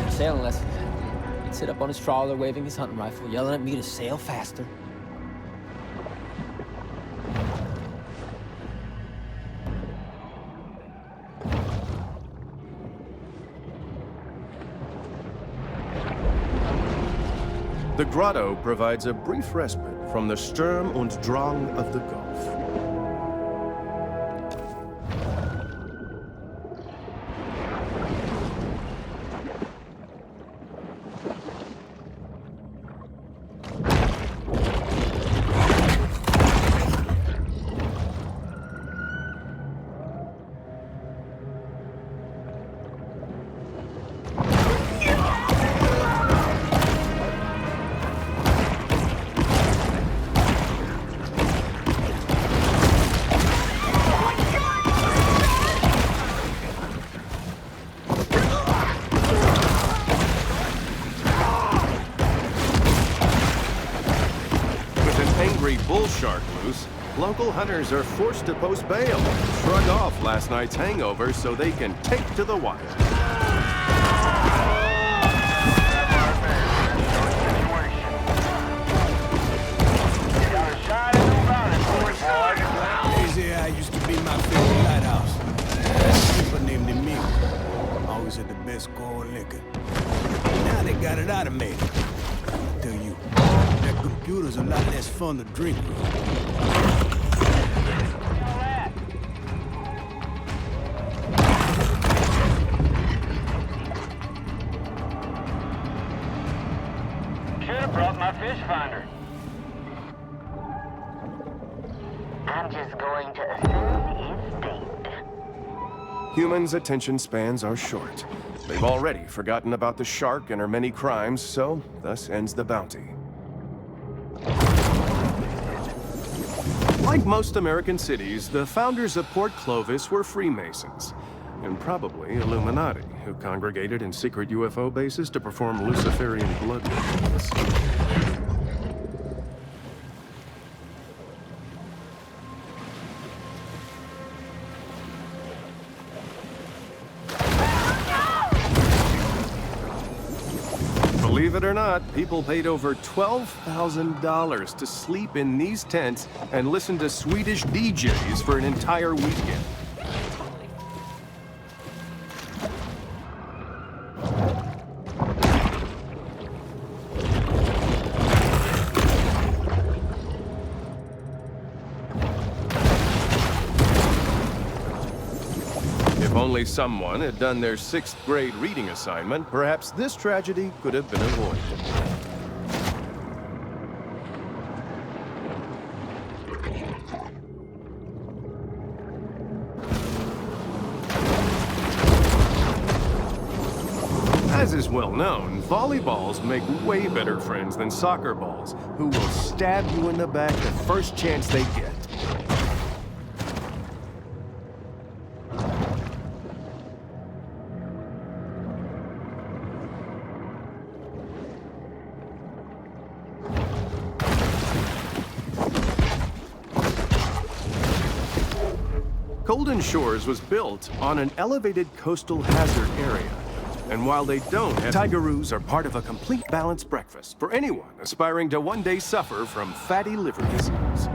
Sailing lessons. He'd sit up on his trawler waving his hunting rifle, yelling at me to sail faster. The grotto provides a brief respite from the Sturm und Drang of the Gulf. angry bull shark loose, local hunters are forced to post bail, shrug off last night's hangover so they can take to the wild. Lazy Eye used to be my favorite lighthouse. People named him me. Always had the best cold liquor. Now they got it automated. I tell you, that computer's a lot less fun to drink with. Should have brought my fish finder. I'm just going to assume it's dead. Humans' attention spans are short. They've already forgotten about the shark and her many crimes, so thus ends the bounty. Like most American cities, the founders of Port Clovis were Freemasons, and probably Illuminati, who congregated in secret UFO bases to perform Luciferian blood rituals. Believe it or not, people paid over $12,000 to sleep in these tents and listen to Swedish DJs for an entire weekend. If only someone had done their 6th grade reading assignment, perhaps this tragedy could have been avoided. As is well known, volleyballs make way better friends than soccer balls, who will stab you in the back the first chance they get. Golden Shores was built on an elevated coastal hazard area. And while they don't have tigeroos are part of a complete balanced breakfast for anyone aspiring to one day suffer from fatty liver disease.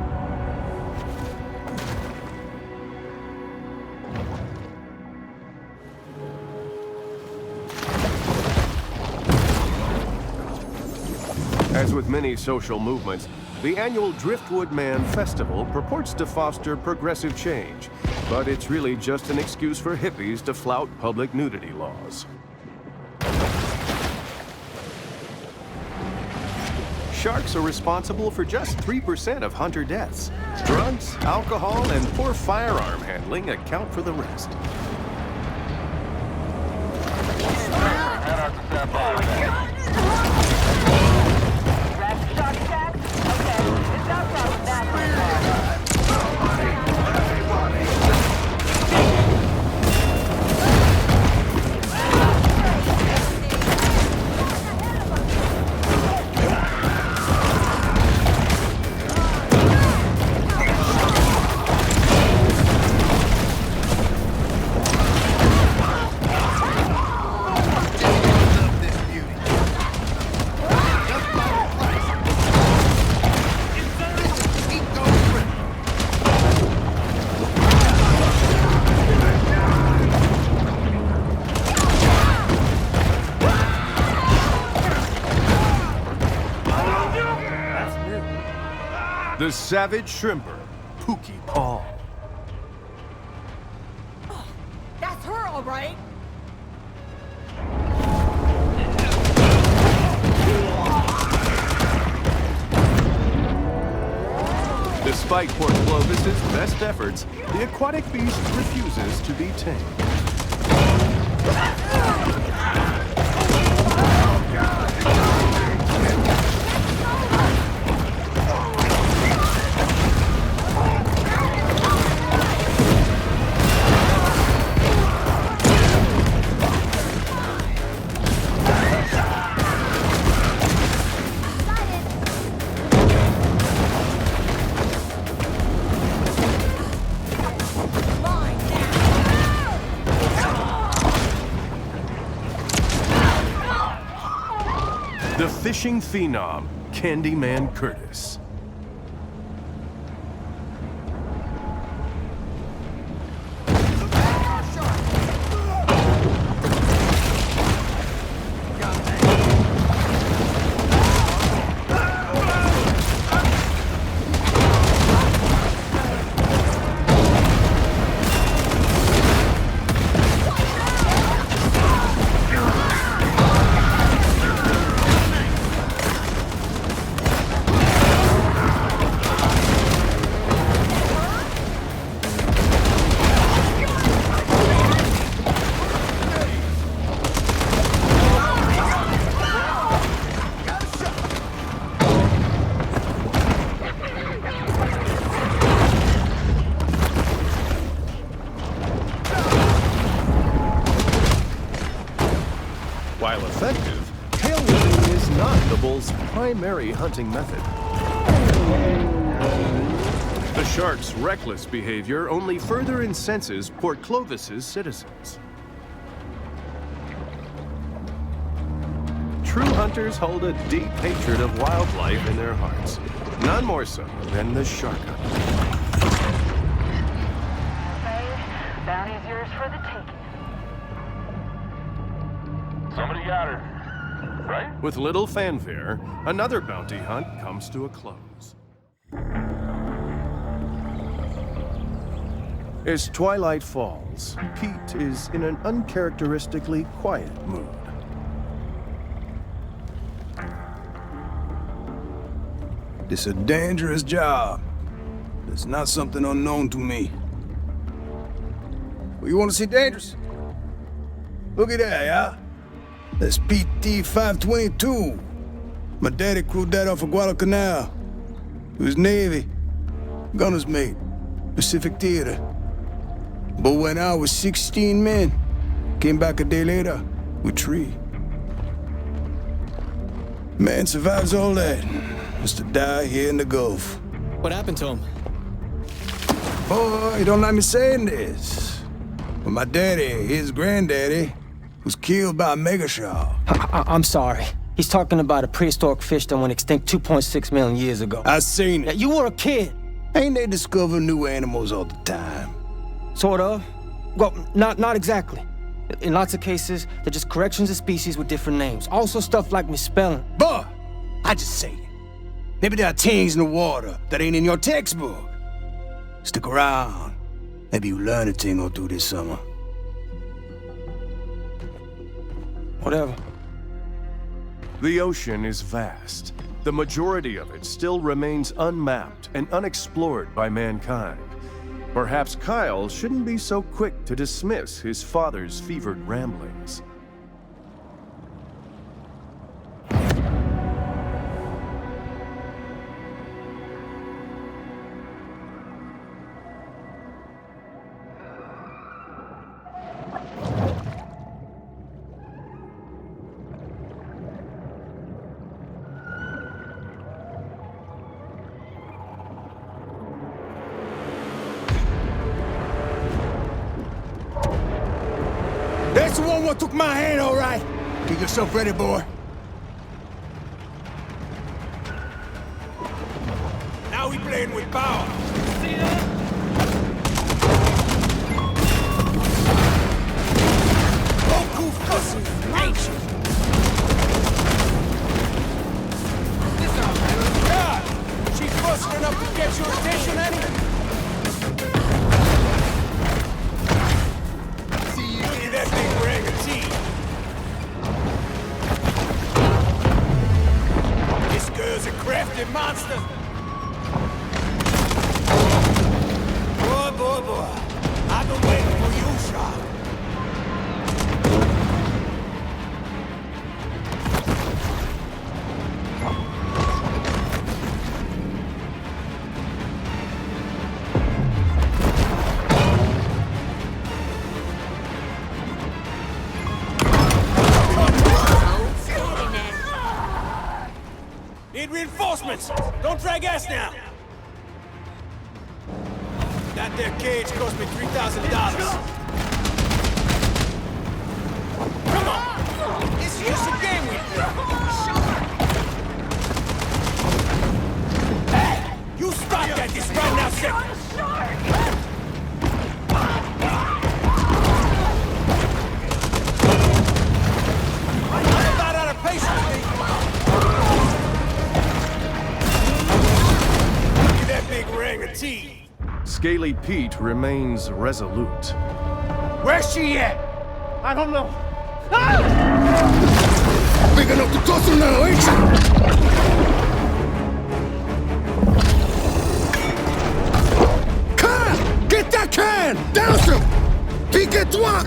As with many social movements, the annual Driftwood Man Festival purports to foster progressive change, but it's really just an excuse for hippies to flout public nudity laws. Sharks are responsible for just 3% of hunter deaths. Drugs, alcohol, and poor firearm handling account for the rest. Head out to South Florida. Rat shark attack? Okay, it's not problem that The Savage Shrimper, Pookie Paul. That's her, all right. Despite Port Clovis's best efforts, the aquatic beast refuses to be tamed. fishing phenom, Candyman Curtis. While effective, tail whipping is not the bull's primary hunting method. The shark's reckless behavior only further incenses Port Clovis's citizens. True hunters hold a deep hatred of wildlife in their hearts, none more so than the shark hunter. Bounty's yours for the taking. Somebody got her, right? With little fanfare, another bounty hunt comes to a close. As twilight falls, Pete is in an uncharacteristically quiet mood. This a dangerous job. It's not something unknown to me. Well, you want to see dangerous? Look at that, yeah? That's PT 522. My daddy crewed that off of Guadalcanal. He was Navy. Gunner's mate. Pacific Theater. But when I was 16 men, came back a day later with 3. Man survives all that. Just to die here in the Gulf. What happened to him? Boy, you don't like me saying this. But my daddy, his granddaddy, was killed by a mega shark. I'm sorry. He's talking about a prehistoric fish that went extinct 2.6 million years ago. I seen Yeah, it. you were a kid. Ain't they discover new animals all the time? Sort of. Well, not exactly. In lots of cases, they're just corrections of species with different names. Also stuff like misspelling. But I just say it. Maybe there are things in the water that ain't in your textbook. Stick around. Maybe you learn a thing or two this summer. Whatever. The ocean is vast. The majority of it still remains unmapped and unexplored by mankind. Perhaps Kyle shouldn't be so quick to dismiss his father's fevered ramblings. That's the one what took my hand, all right. Get yourself ready, boy. Now we playing with power. See that? Goku fussing, ain't you? God, she fussing enough to get your attention, Annie? That big ring of teeth. This girl's a crafty monster. Boy. I've been waiting for you, Shark. Need reinforcements! Don't drag ass now! That there cage cost me $3,000. Come on! It's just a game we play! Scaly Pete remains resolute. Where's she at? I don't know. Big enough to tussle now, ain't you? Can! Get that can! Douse him! Pique-toi!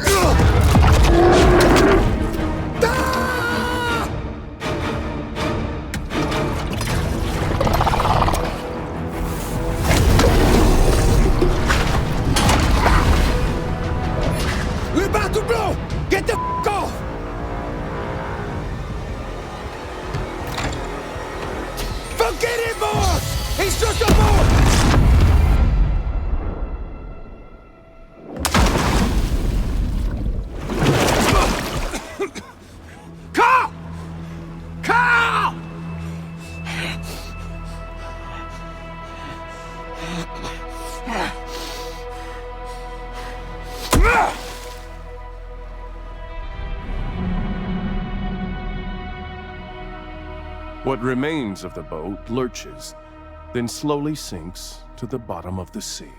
We're about to blow! Get the f*** off! Forget it, boss! He's just a boss! Carl! Carl! What remains of the boat lurches, then slowly sinks to the bottom of the sea.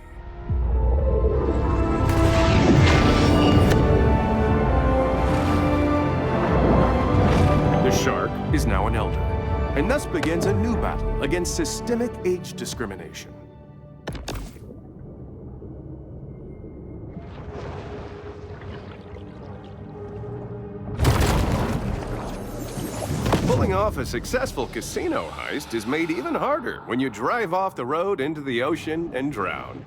The shark is now an elder, and thus begins a new battle against systemic age discrimination. Pulling off a successful casino heist is made even harder when you drive off the road into the ocean and drown.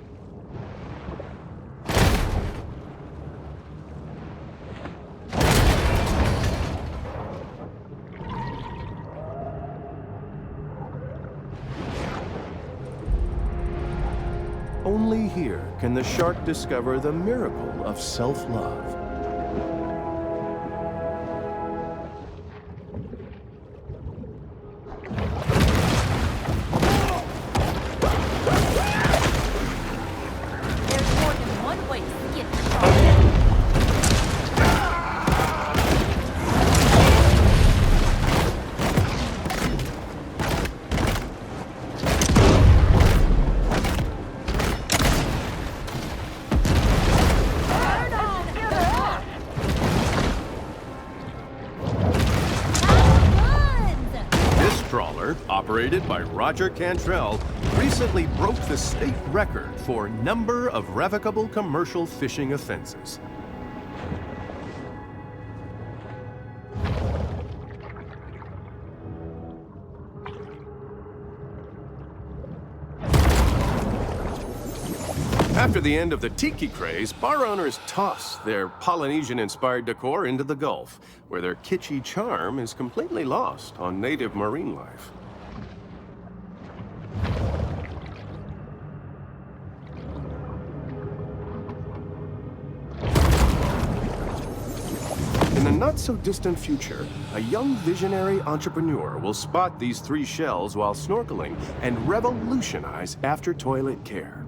Only here can the shark discover the miracle of self-love. There's more than one way to get the shark. Operated by Roger Cantrell, recently broke the state record for number of revocable commercial fishing offenses. After the end of the tiki craze, bar owners toss their Polynesian-inspired decor into the Gulf, where their kitschy charm is completely lost on native marine life. In the not-so-distant future, a young visionary entrepreneur will spot these three shells while snorkeling and revolutionize after-toilet care.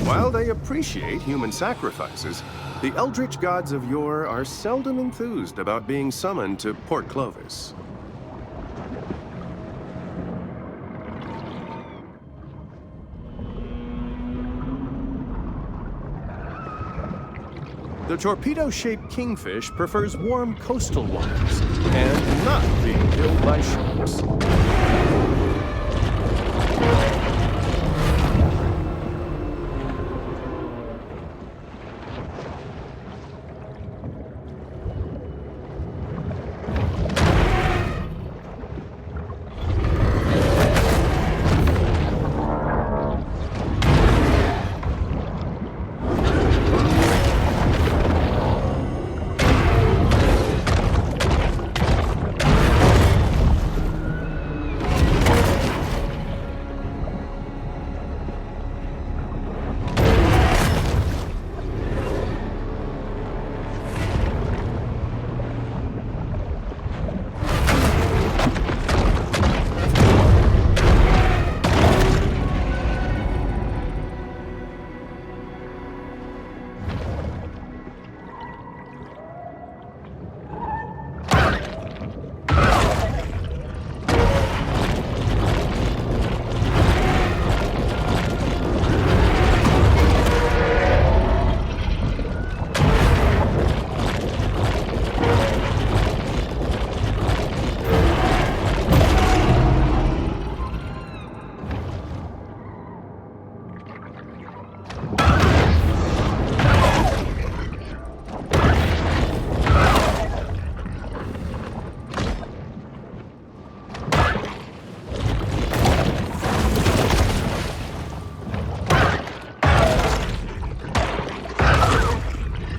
While they appreciate human sacrifices, the eldritch gods of yore are seldom enthused about being summoned to Port Clovis. The torpedo-shaped kingfish prefers warm coastal waters and not being killed by sharks.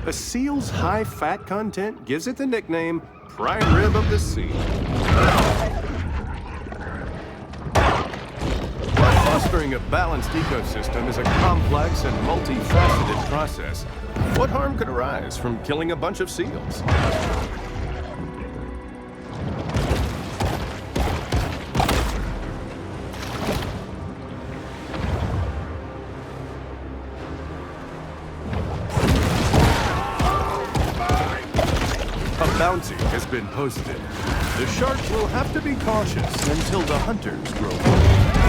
A seal's high fat content gives it the nickname prime rib of the sea. While fostering a balanced ecosystem is a complex and multifaceted process, what harm could arise from killing a bunch of seals? A bounty has been posted. The shark will have to be cautious until the hunters grow up.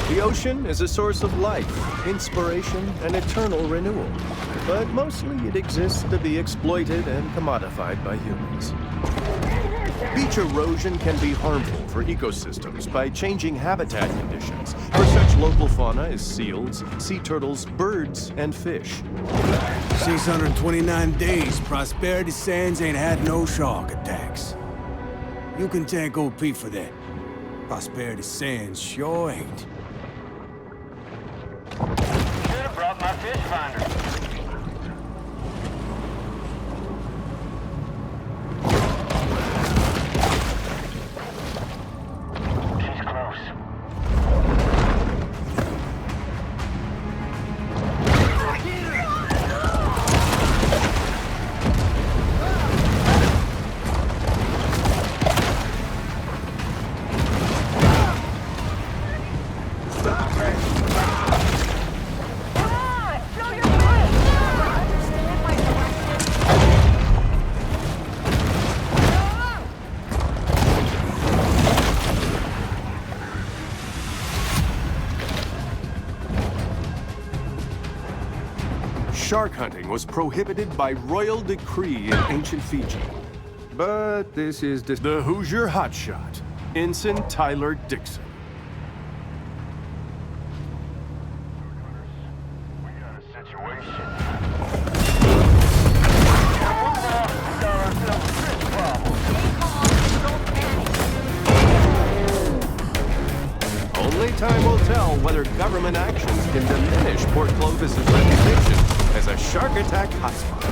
The ocean is a source of life, inspiration, and eternal renewal. But mostly it exists to be exploited and commodified by humans. Beach erosion can be harmful for ecosystems by changing habitat conditions for such local fauna as seals, sea turtles, birds, and fish. 629 days, Prosperity Sands ain't had no shark attacks. You can thank old Pete for that. Prosperity Sands sure ain't. Should've brought my fish finder. She's close. Shark hunting was prohibited by royal decree in ancient Fiji. But this is the Hoosier hotshot, Ensign Tyler Dixon. We got a situation. Only time will tell whether government actions can diminish Port Clovis's reputation as a shark attack hotspot.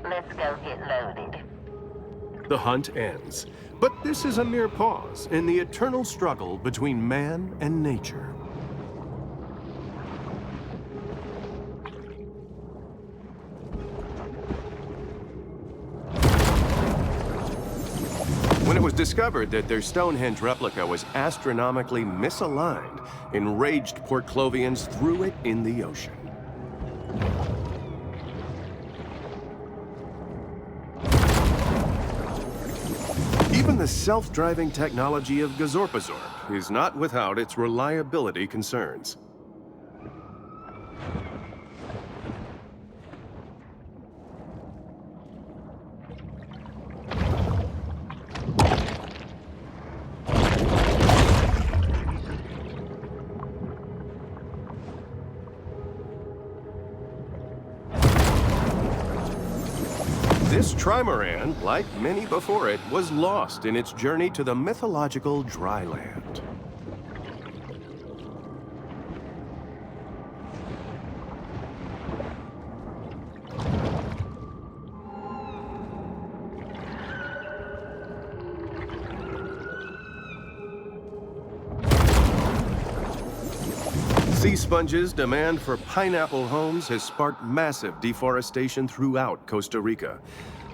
Let's go get loaded. The hunt ends, but this is a mere pause in the eternal struggle between man and nature. When it was discovered that their Stonehenge replica was astronomically misaligned, enraged Port Clovians threw it in the ocean. Even the self-driving technology of Gazorpazorp is not without its reliability concerns. This trimaran, like many before it, was lost in its journey to the mythological dry land. Sea sponges' demand for pineapple homes has sparked massive deforestation throughout Costa Rica.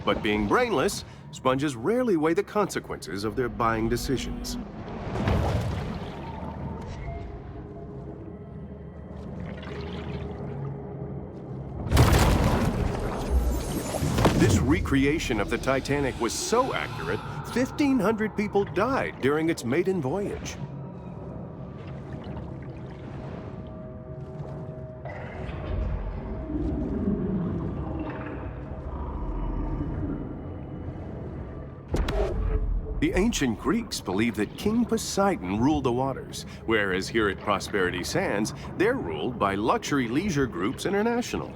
But being brainless, sponges rarely weigh the consequences of their buying decisions. This recreation of the Titanic was so accurate, 1,500 people died during its maiden voyage. The ancient Greeks believed that King Poseidon ruled the waters, whereas here at Prosperity Sands, they're ruled by Luxury Leisure Groups International.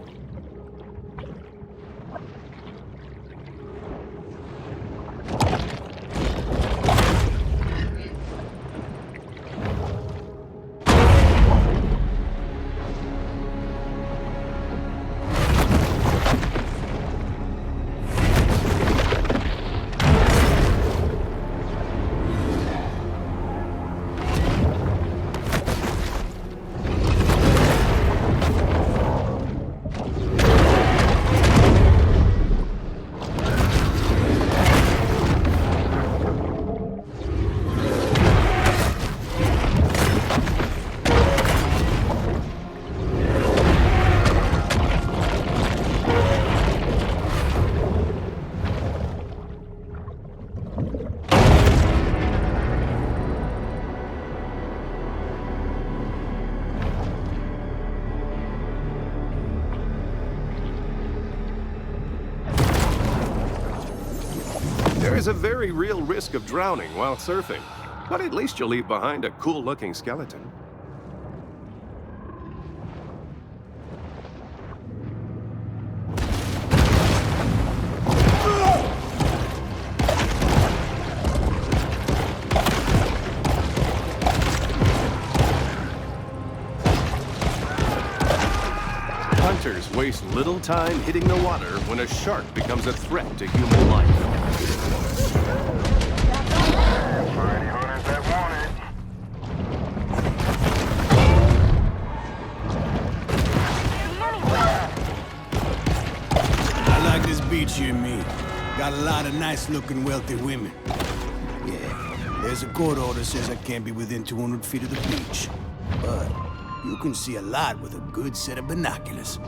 There is a very real risk of drowning while surfing, but at least you'll leave behind a cool-looking skeleton. Hunters waste little time hitting the water when a shark becomes a threat to human life. For any hunters that want it. I like this beach you meet. Got a lot of nice-looking, wealthy women. Yeah, there's a court order says I can't be within 200 feet of the beach. But you can see a lot with a good set of binoculars.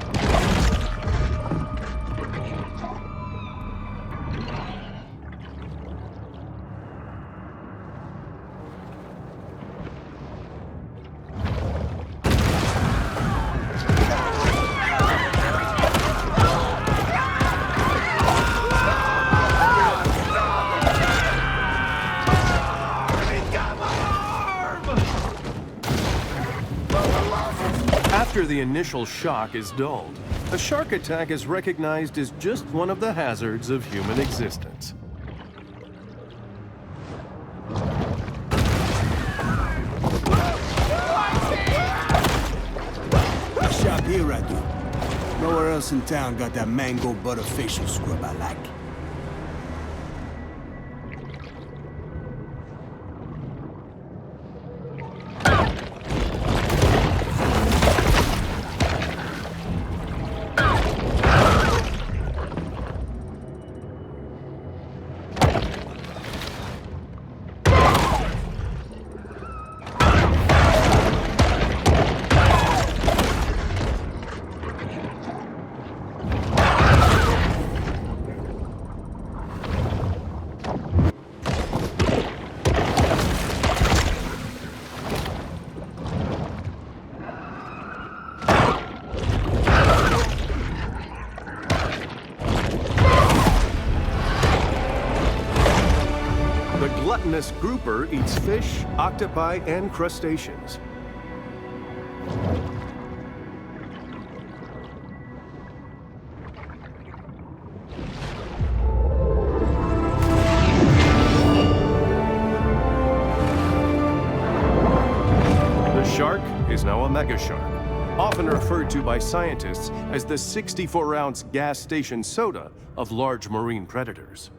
After the initial shock is dulled, a shark attack is recognized as just one of the hazards of human existence. I shop here, I do. Nowhere else in town got that mango butter facial scrub I like. The gluttonous grouper eats fish, octopi, and crustaceans. The shark is now a megashark, often referred to by scientists as the 64-ounce gas station soda of large marine predators.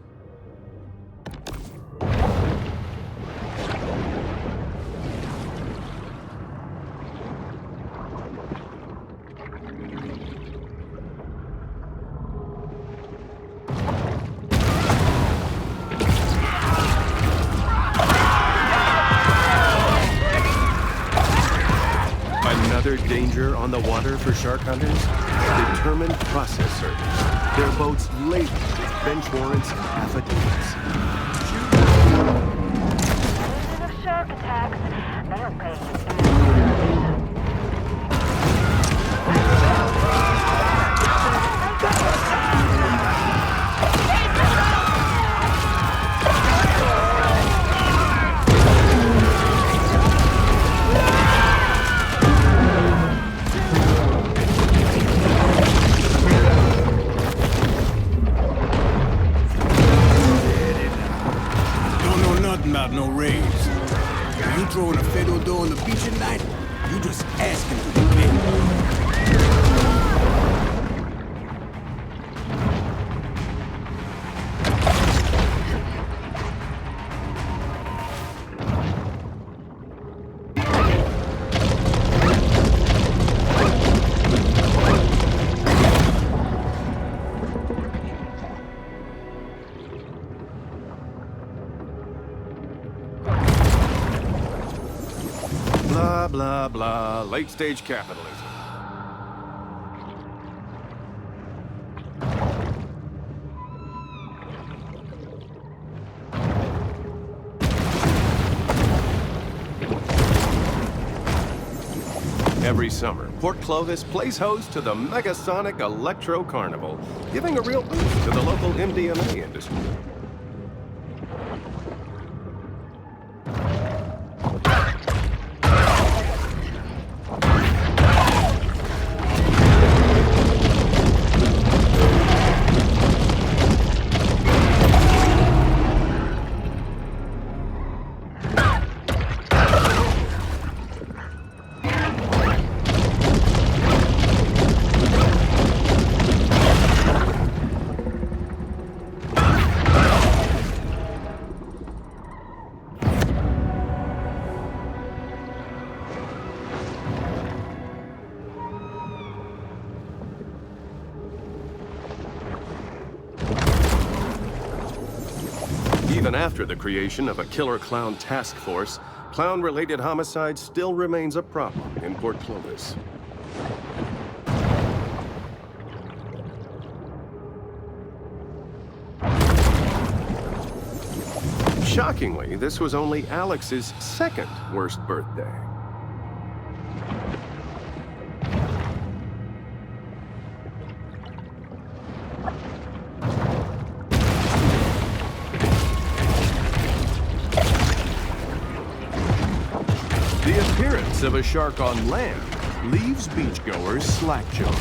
Another danger on the water for shark hunters? Determined process servers. Their boats laden with bench warrants and affidavits. Of shark attacks, they'll pay you. About no raise. You throwing a federal door on the beach at night? You just asking to be bit. Blah, blah, blah. Late-stage capitalism. Every summer, Port Clovis plays host to the Megasonic Electro Carnival, giving a real boost to the local MDMA industry. Even after the creation of a killer clown task force, clown-related homicide still remains a problem in Port Clovis. Shockingly, this was only Alex's second worst birthday. The appearance of a shark on land leaves beachgoers slack-jawed.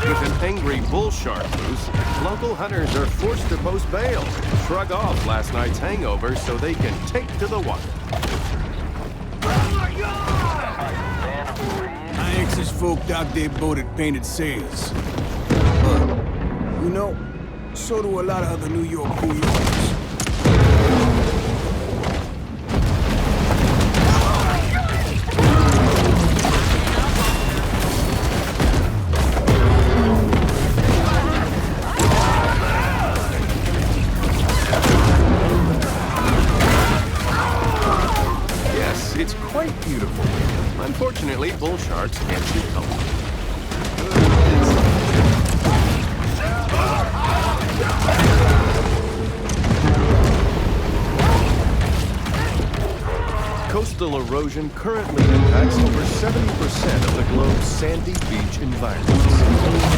With an angry bull shark loose, local hunters are forced to post bail and shrug off last night's hangover so they can take to the water. Anxious folk dock their boat at painted sails. But, you know, so do a lot of other New York coolers. Yes, it's quite beautiful. Unfortunately, bull sharks can't be helped. Coastal erosion currently impacts over 70% of the globe's sandy beach environments.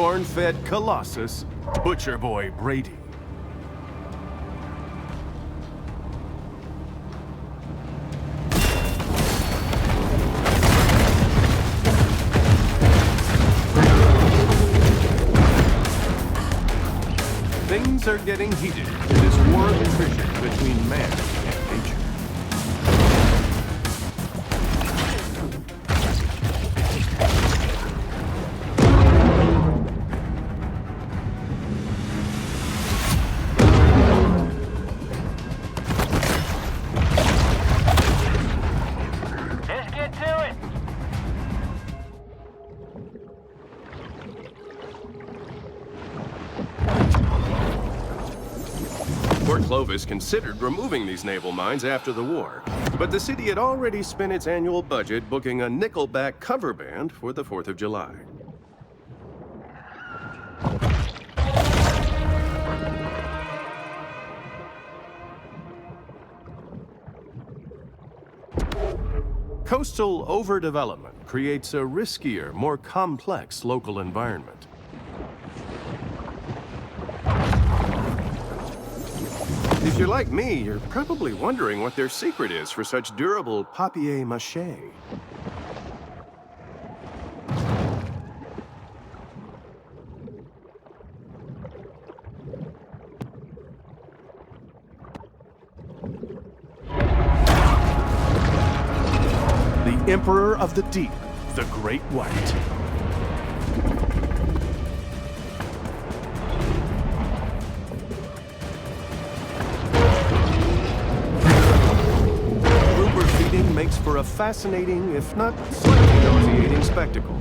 corn-fed colossus, Butcher Boy Brady. Things are getting heated in this war of attrition between man and nature. Let's get to it. Port Clovis considered removing these naval mines after the war, but the city had already spent its annual budget booking a Nickelback cover band for the 4th of July. Coastal overdevelopment creates a riskier, more complex local environment. If you're like me, you're probably wondering what their secret is for such durable papier-mâché. The Emperor of the Deep, the Great White. Makes for a fascinating, if not slightly nauseating spectacle.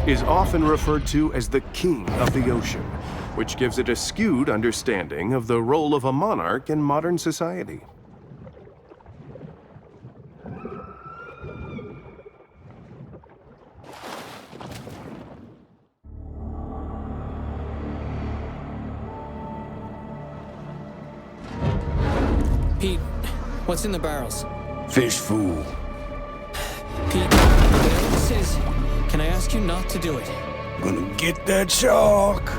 Is often referred to as the king of the ocean, which gives it a skewed understanding of the role of a monarch in modern society. Pete, what's in the barrels? Fish food. Pete, whatever this is, can I ask you not to do it? Gonna get that shark,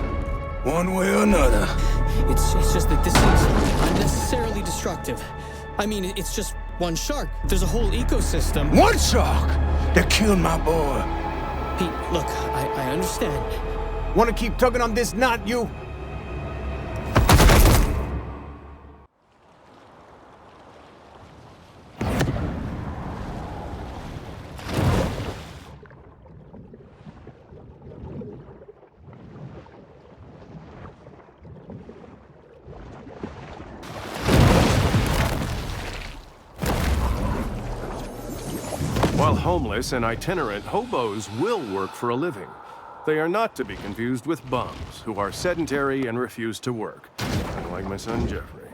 one way or another. It's just that this is unnecessarily destructive. I mean, it's just one shark. There's a whole ecosystem. One shark that killed my boy. Pete, look, I understand. Wanna keep tugging on this knot, you? While homeless and itinerant, hobos will work for a living. They are not to be confused with bums, who are sedentary and refuse to work, like my son Jeffrey.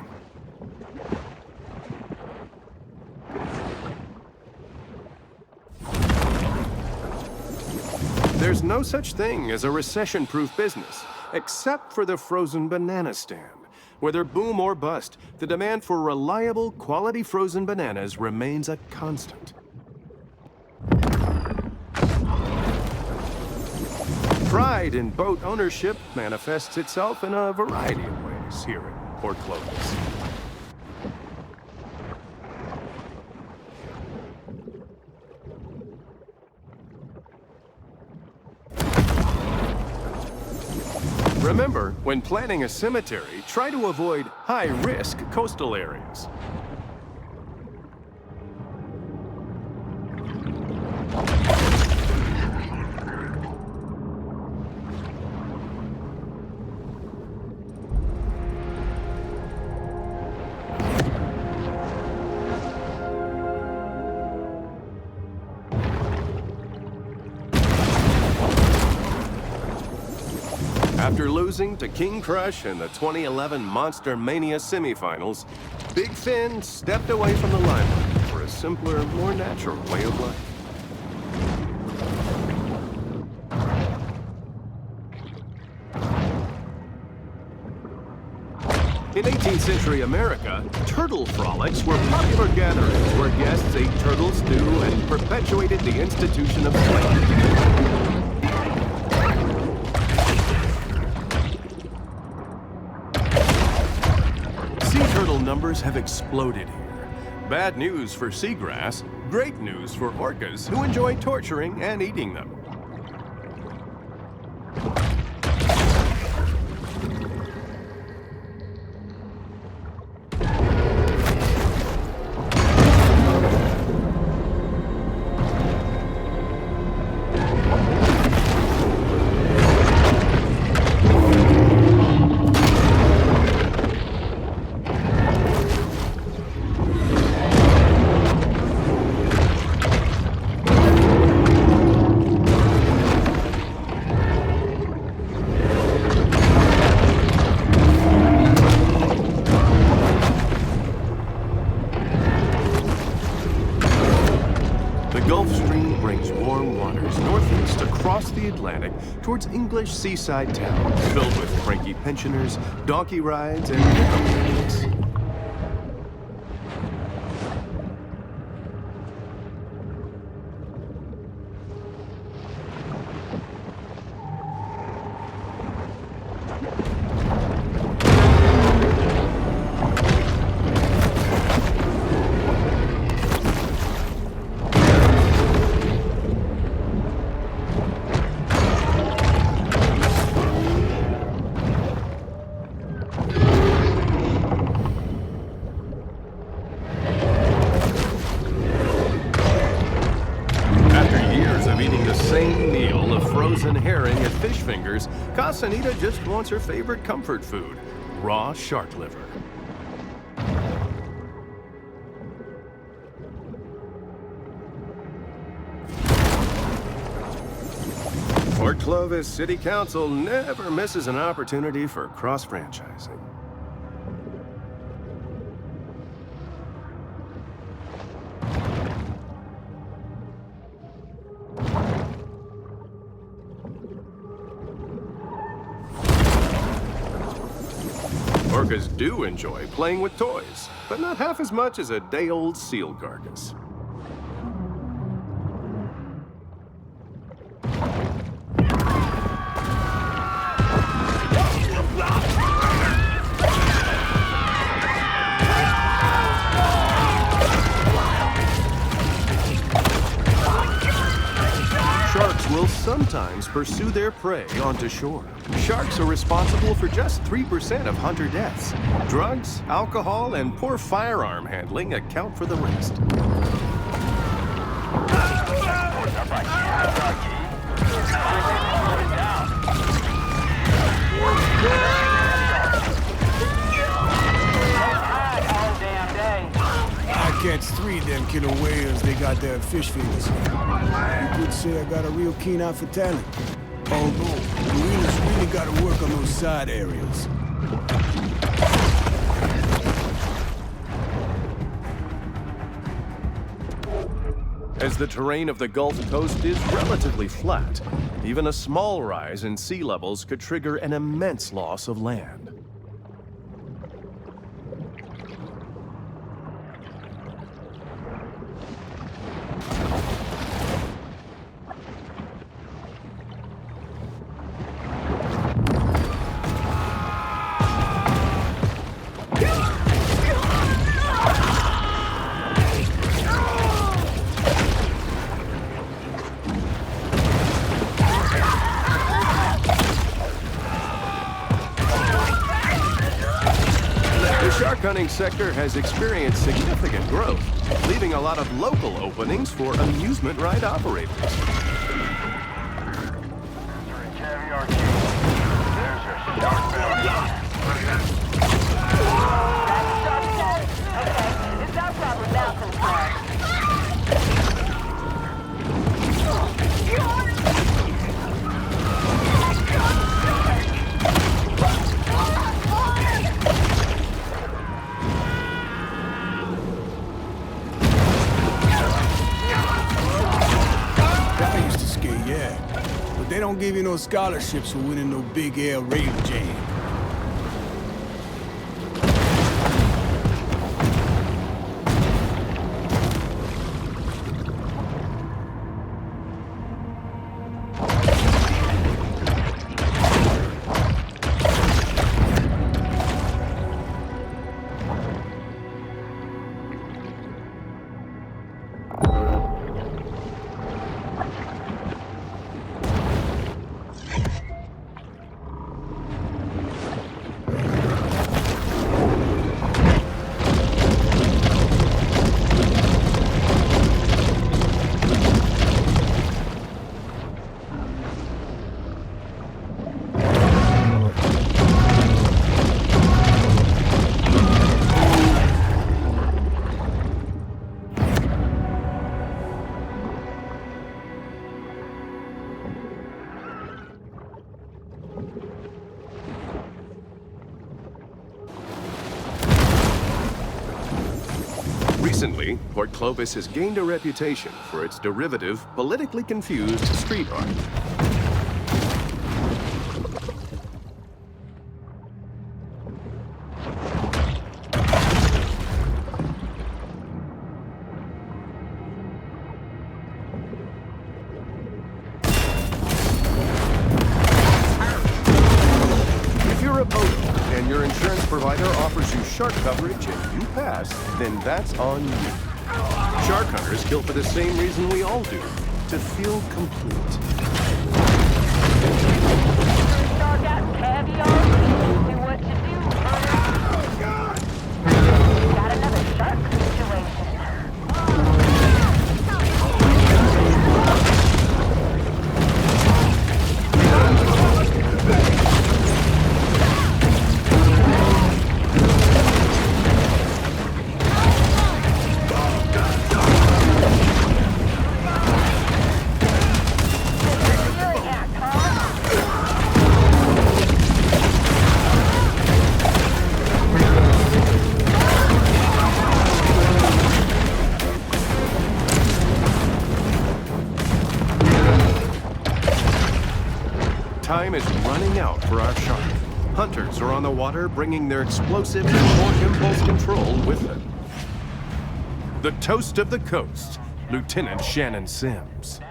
There's no such thing as a recession-proof business, except for the frozen banana stand. Whether boom or bust, the demand for reliable, quality frozen bananas remains a constant. Pride in boat ownership manifests itself in a variety of ways here in Port Clovis. Remember, when planning a cemetery, try to avoid high-risk coastal areas. After losing to King Crush in the 2011 Monster Mania semifinals, Big Finn stepped away from the limelight for a simpler, more natural way of life. In 18th century America, turtle frolics were popular gatherings where guests ate turtle stew and perpetuated the institution of slavery. Numbers have exploded here. Bad news for seagrass, great news for orcas who enjoy torturing and eating them. Towards English seaside towns filled with cranky pensioners, donkey rides, and pickup. Maneater just wants her favorite comfort food, raw shark liver. Port Clovis City Council never misses an opportunity for cross-franchising. Orcas do enjoy playing with toys, but not half as much as a day-old seal carcass. Sharks will sometimes pursue their prey onto shore. Sharks are responsible for just 3% of hunter deaths. Drugs, alcohol, and poor firearm handling account for the rest. I catch 3 of them killer whales, they got their fish fingers. You could say I got a real keen eye for talent. Although, Marina's really got to work on those side areas. As the terrain of the Gulf Coast is relatively flat, even a small rise in sea levels could trigger an immense loss of land. surrounding sector has experienced significant growth, leaving a lot of local openings for amusement ride operators. Entering Caviar Cave. There's your shark bounty. Okay, it's our problem now, concern. That used to scare you, yeah. But they don't give you no scholarships for winning no big L rail jam. Recently, Port Clovis has gained a reputation for its derivative, politically confused street art. If you're a boat and your insurance provider offers you shark coverage and you pass, then that's on you. Shark hunters kill for the same reason we all do, to feel complete. Shark out caviar. Do what you do, got another shark situation. Time is running out for our shark. Hunters are on the water, bringing their explosive and more impulse control with them. The toast of the coast, Lieutenant Shannon Sims.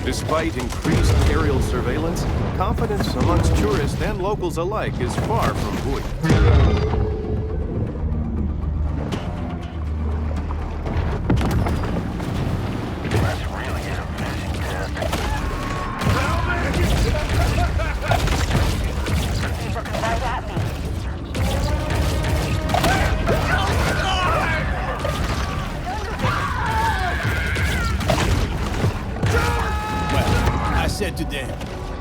Despite increased aerial surveillance, confidence amongst tourists and locals alike is far from buoyant. I said to them,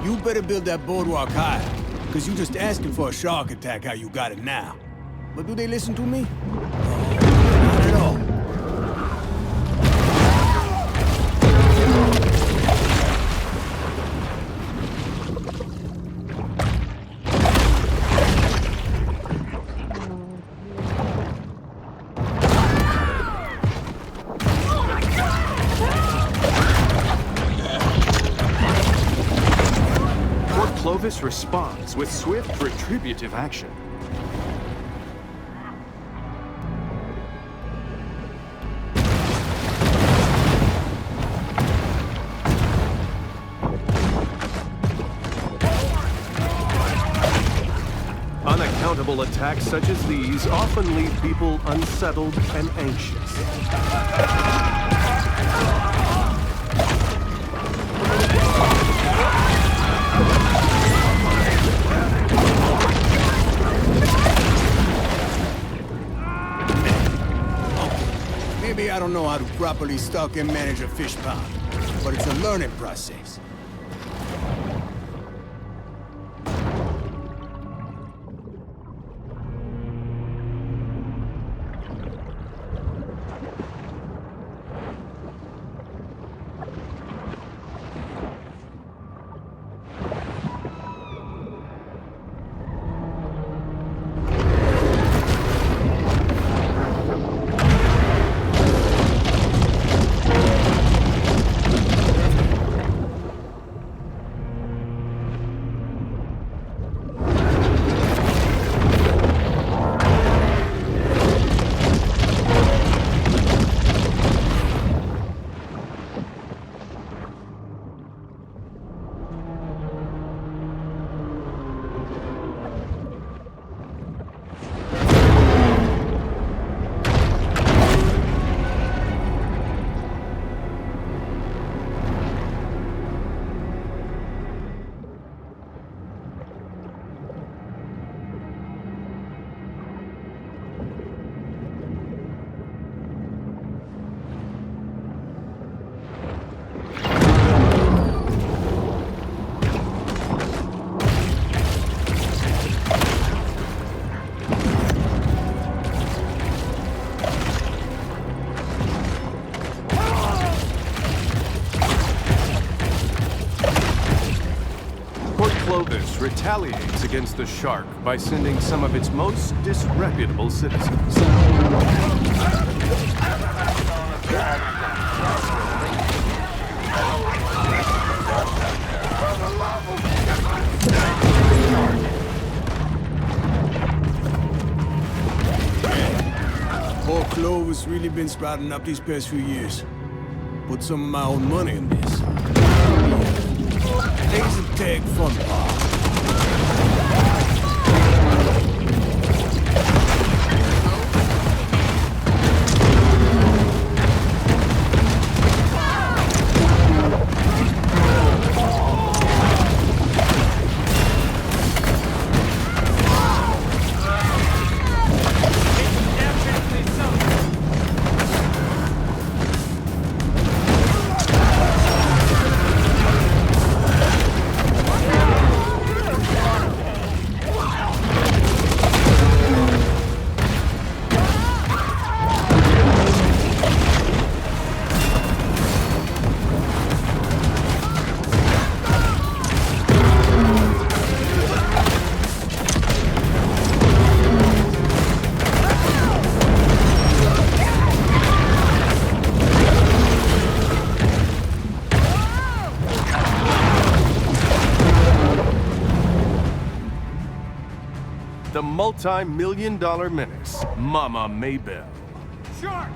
you better build that boardwalk higher, because you just asking for a shark attack how you got it now. But do they listen to me? Not at all. Clovis responds with swift, retributive action. unpredictable attacks such as these often leave people unsettled and anxious. Maybe I don't know how to properly stock and manage a fish pond, but it's a learning process. Clovis retaliates against the shark by sending some of its most disreputable citizens. Poor Clovis really been sprouting up these past few years. Put some of my own money in this. Laser tag fun park. The multi-million-dollar menace, Mama Maybell. Shark!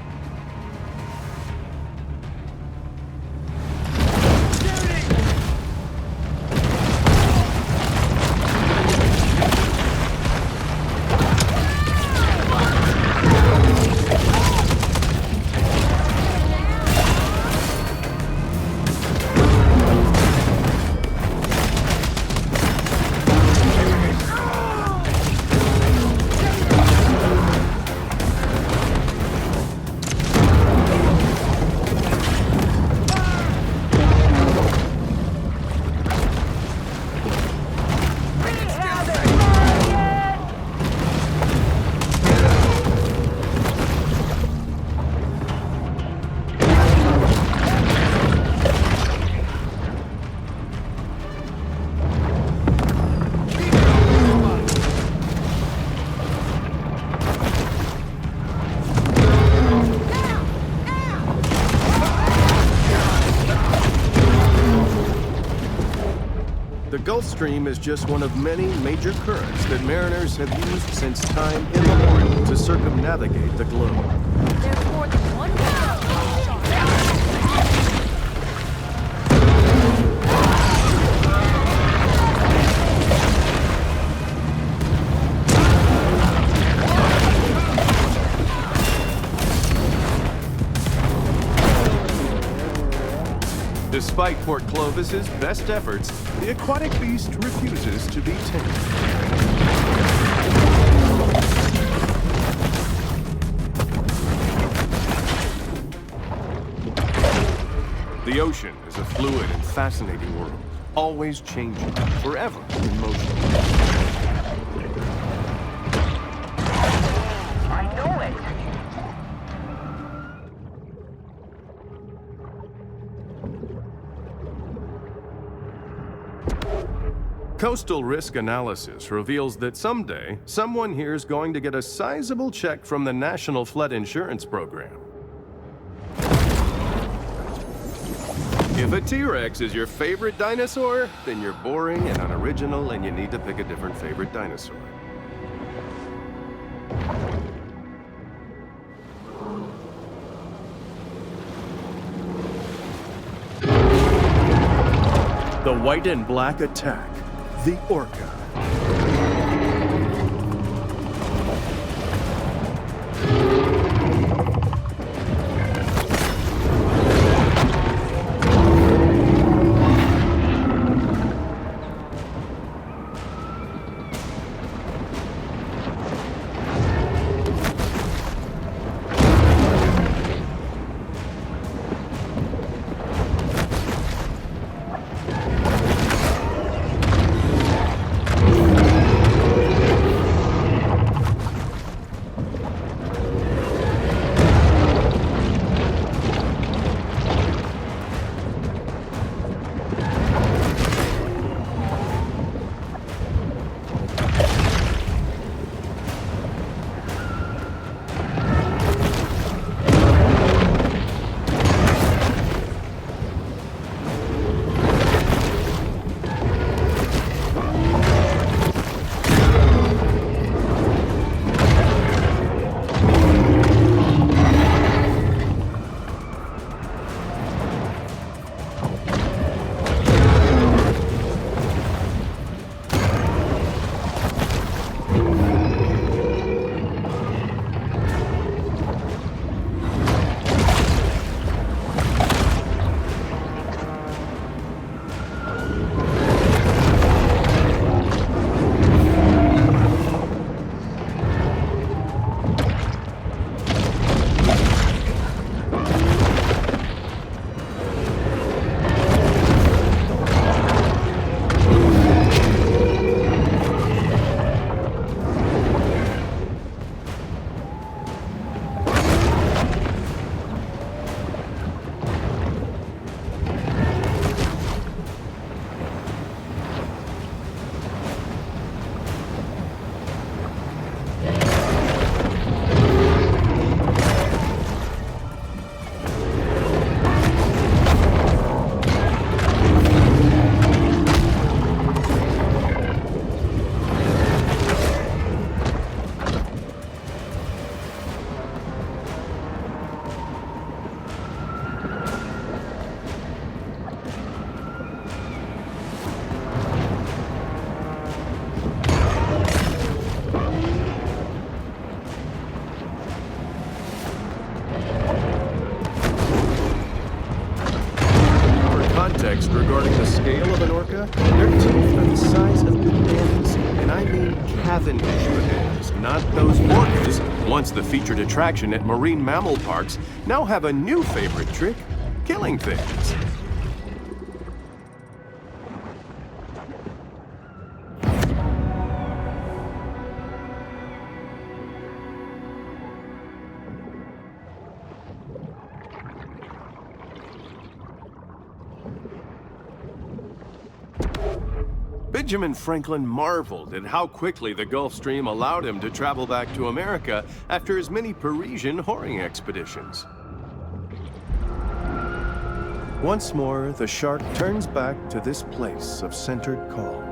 The Gulf Stream is just one of many major currents that mariners have used since time immemorial to circumnavigate the globe. There's more than one way. Despite Port Clovis's best efforts, the aquatic beast refuses to be tamed. The ocean is a fluid and fascinating world, always changing, forever in motion. I know it. Coastal risk analysis reveals that someday, someone here is going to get a sizable check from the National Flood Insurance Program. If a T-Rex is your favorite dinosaur, then you're boring and unoriginal and you need to pick a different favorite dinosaur. The white and black attack, the Orca. Context regarding the scale of an orca, their teeth are the size of bananas, and I mean Cavendish bananas, not those orcas, once the featured attraction at marine mammal parks, now have a new favorite trick, killing things. Benjamin Franklin marveled at how quickly the Gulf Stream allowed him to travel back to America after his many Parisian whoring expeditions. Once more, the shark turns back to this place of centered calm.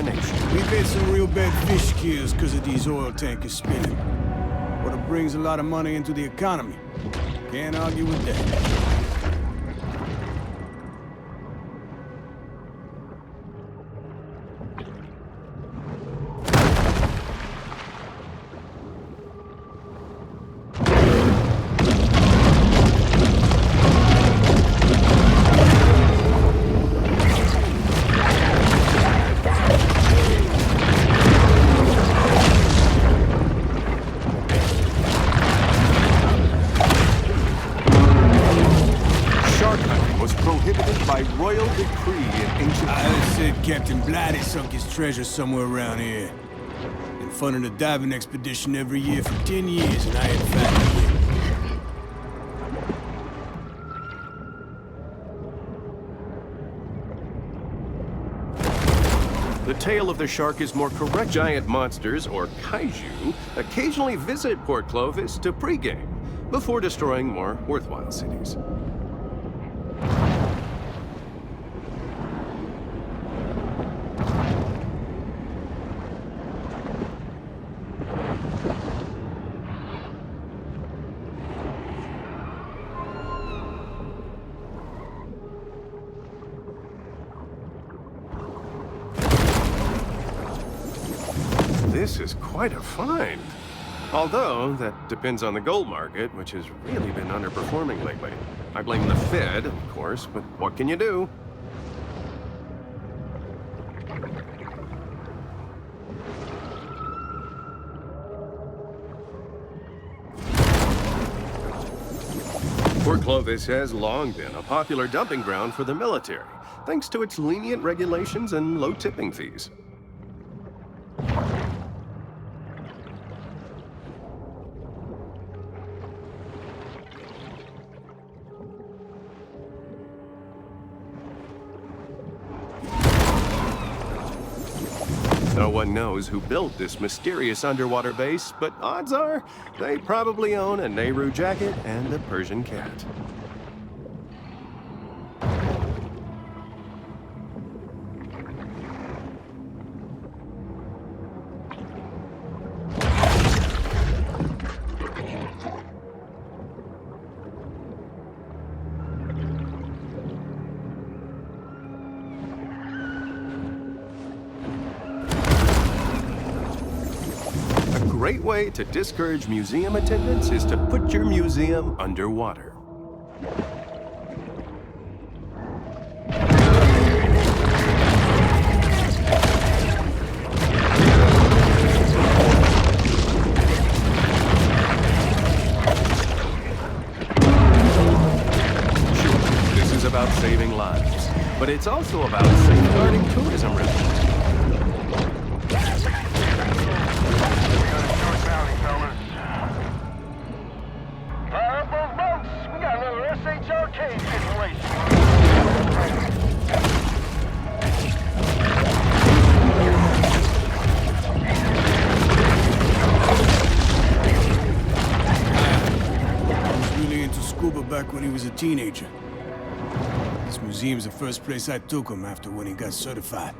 determination. We've had some real bad fish kills because of these oil tankers spinning. But it brings a lot of money into the economy. Can't argue with that. By royal decree in ancient I said Captain Blighty sunk his treasure somewhere around here. Been funding a diving expedition every year for 10 years, and I ain't found it yet. The tale of the shark is more correct. Giant monsters, or kaiju, occasionally visit Port Clovis to pregame before destroying more worthwhile cities. This is quite a find. Although, that depends on the gold market, which has really been underperforming lately. I blame the Fed, of course, but what can you do? Port Clovis has long been a popular dumping ground for the military, thanks to its lenient regulations and low tipping fees. No one knows who built this mysterious underwater base, but odds are they probably own a Nehru jacket and a Persian cat. A great way to discourage museum attendance is to put your museum underwater. Sure, this is about saving lives, but it's also about safeguarding tourism revenue. Back when he was a teenager. This museum's the first place I took him after when he got certified.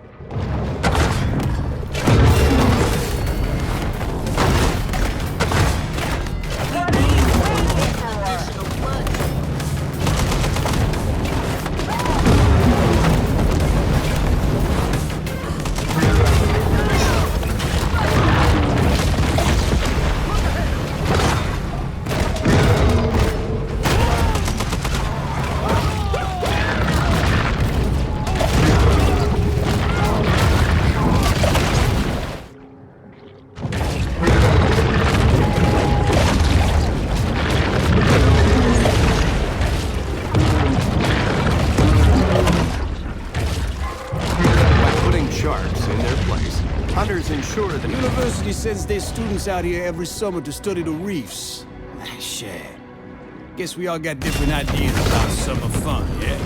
Ensure the university sends their students out here every summer to study the reefs. Shit. Guess we all got different ideas about summer fun, yeah?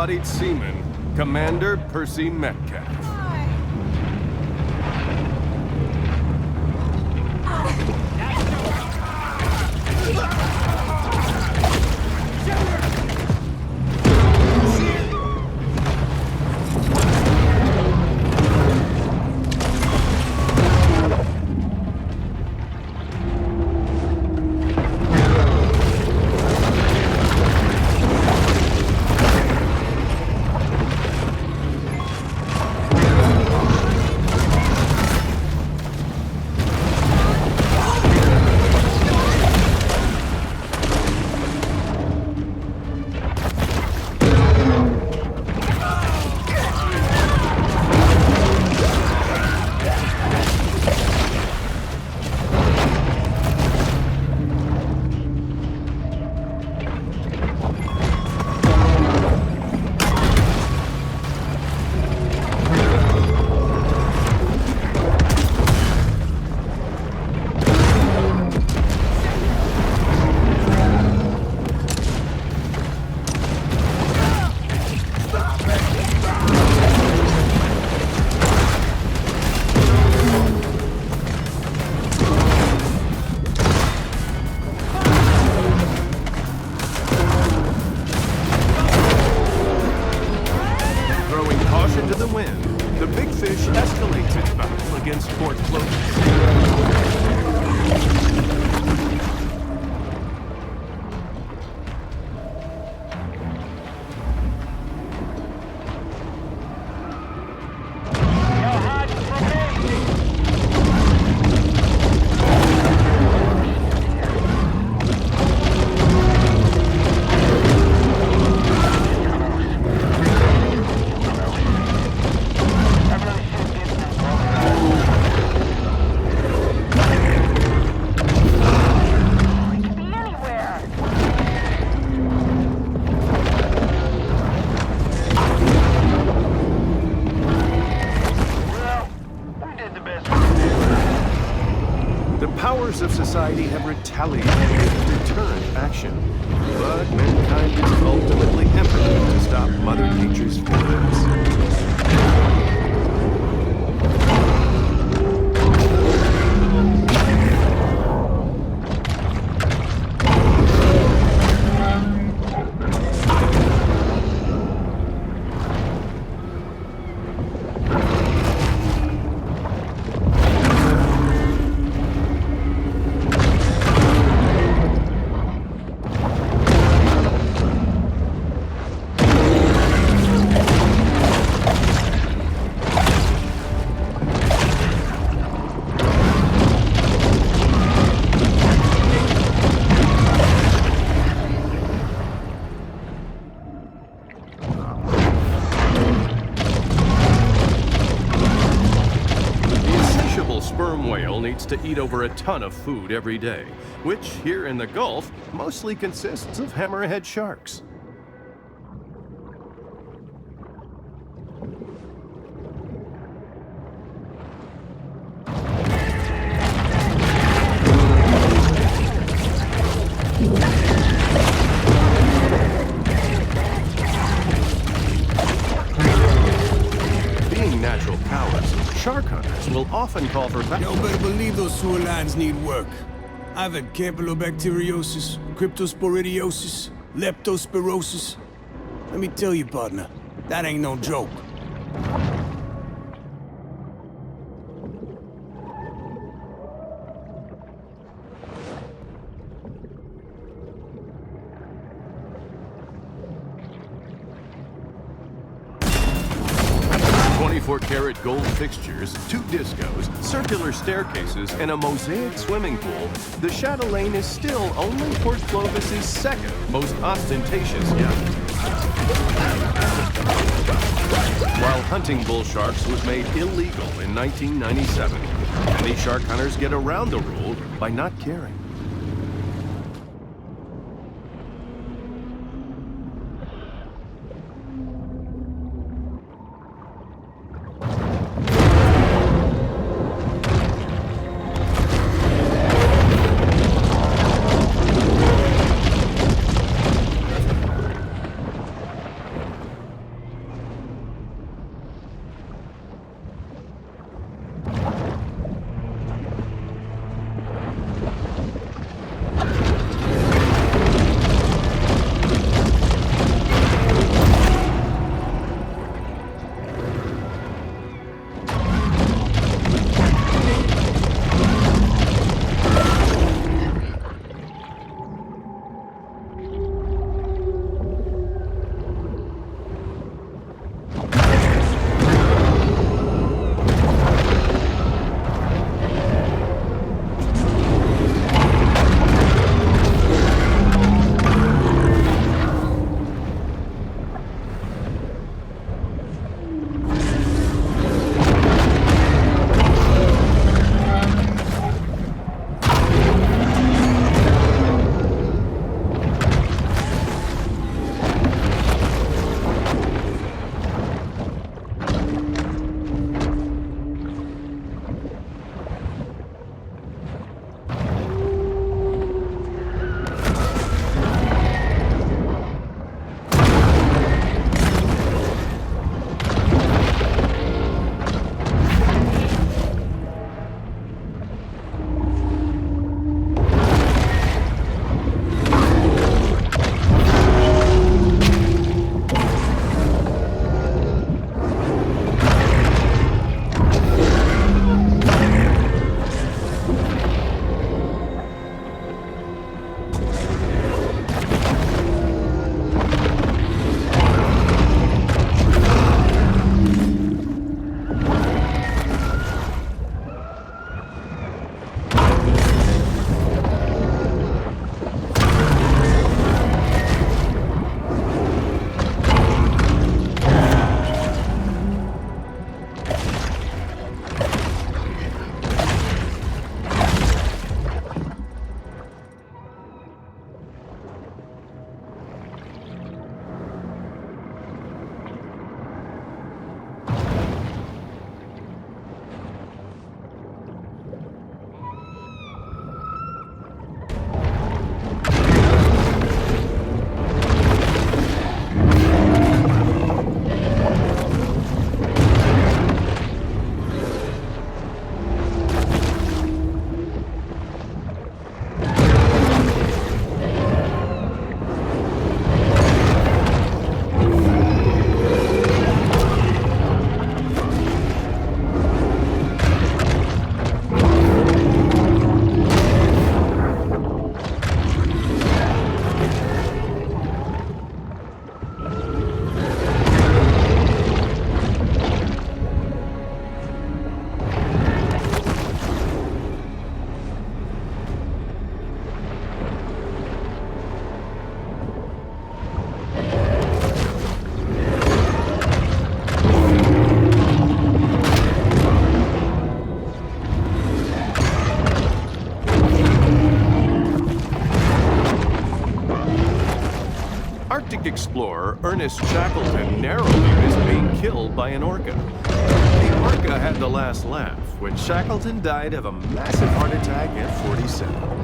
able-bodied seaman, Commander Percy Metcalf. Of society have retaliated with deterrent action, but mankind is ultimately impotent to stop Mother Nature's feelings. Needs to eat over a ton of food every day, which here in the Gulf mostly consists of hammerhead sharks. Being natural cowards, shark hunters will often call for Yo, better believe those sewer lines need work. I've had campylobacteriosis, cryptosporidiosis, leptospirosis. Let me tell you, partner, that ain't no joke. 24-karat gold fixtures, 2 discos, circular staircases, and a mosaic swimming pool, the Chatelaine is still only Port Clovis's second most ostentatious yacht. While hunting bull sharks was made illegal in 1997, many shark hunters get around the rule by not caring. explorer Ernest Shackleton narrowly missed being killed by an orca. The orca had the last laugh when Shackleton died of a massive heart attack at 47.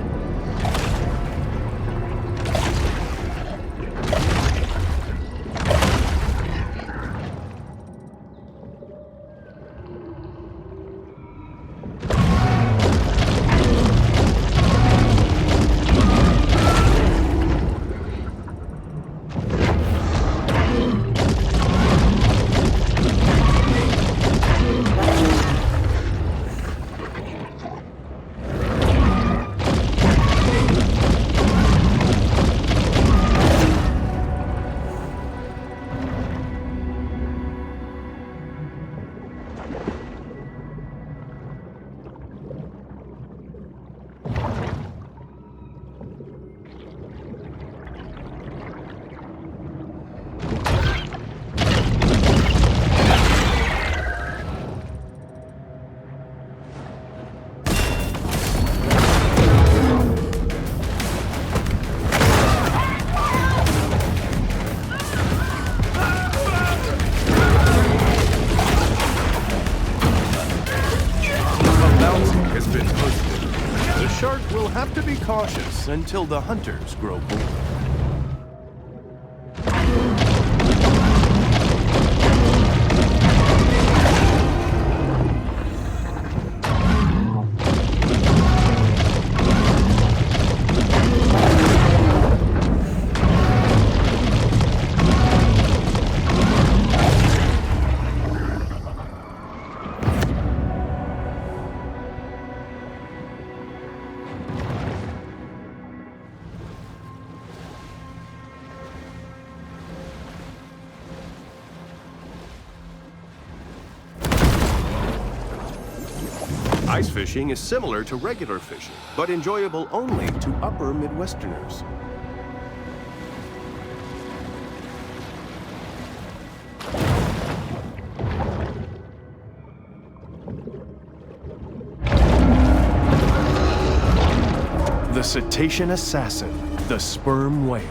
Have to be cautious until the hunters grow bold. Ice fishing is similar to regular fishing, but enjoyable only to upper Midwesterners. The cetacean assassin, the sperm whale.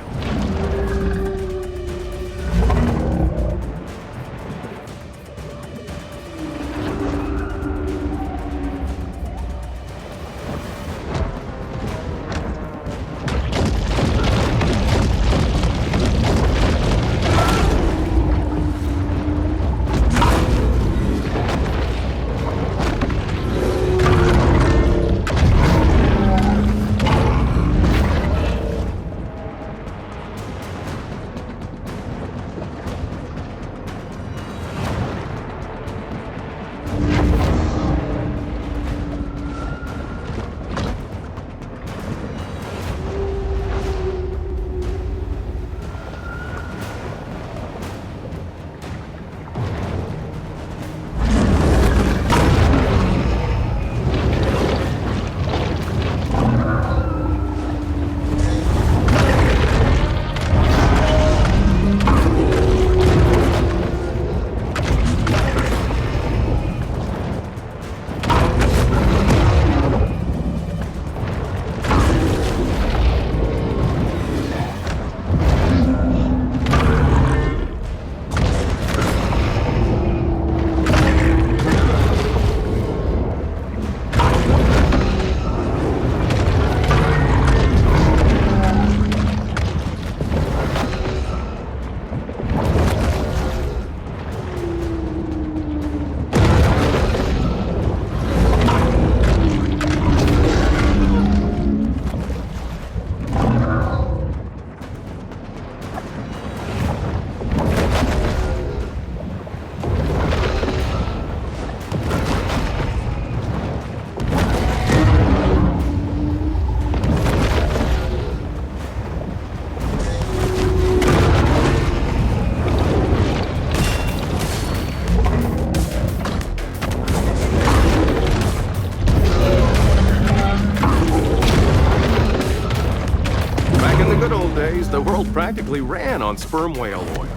The world practically ran on sperm whale oil.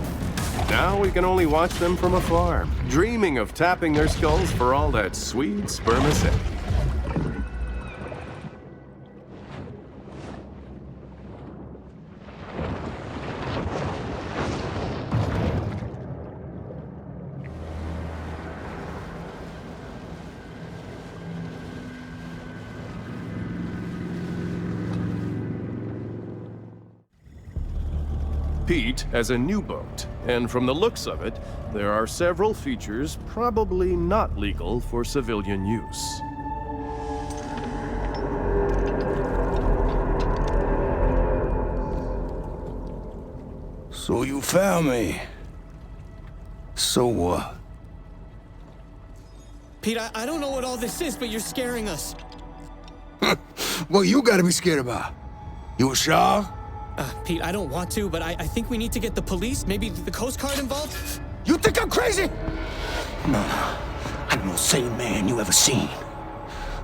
Now we can only watch them from afar, dreaming of tapping their skulls for all that sweet spermaceti. Pete has a new boat, and from the looks of it, there are several features probably not legal for civilian use. So you found me. So what? Pete, I don't know what all this is, but you're scaring us. What you gotta be scared about? You a shark? Pete, I don't want to, but I think we need to get the police, maybe the Coast Guard involved? You think I'm crazy? No, I'm the most sane man you ever seen.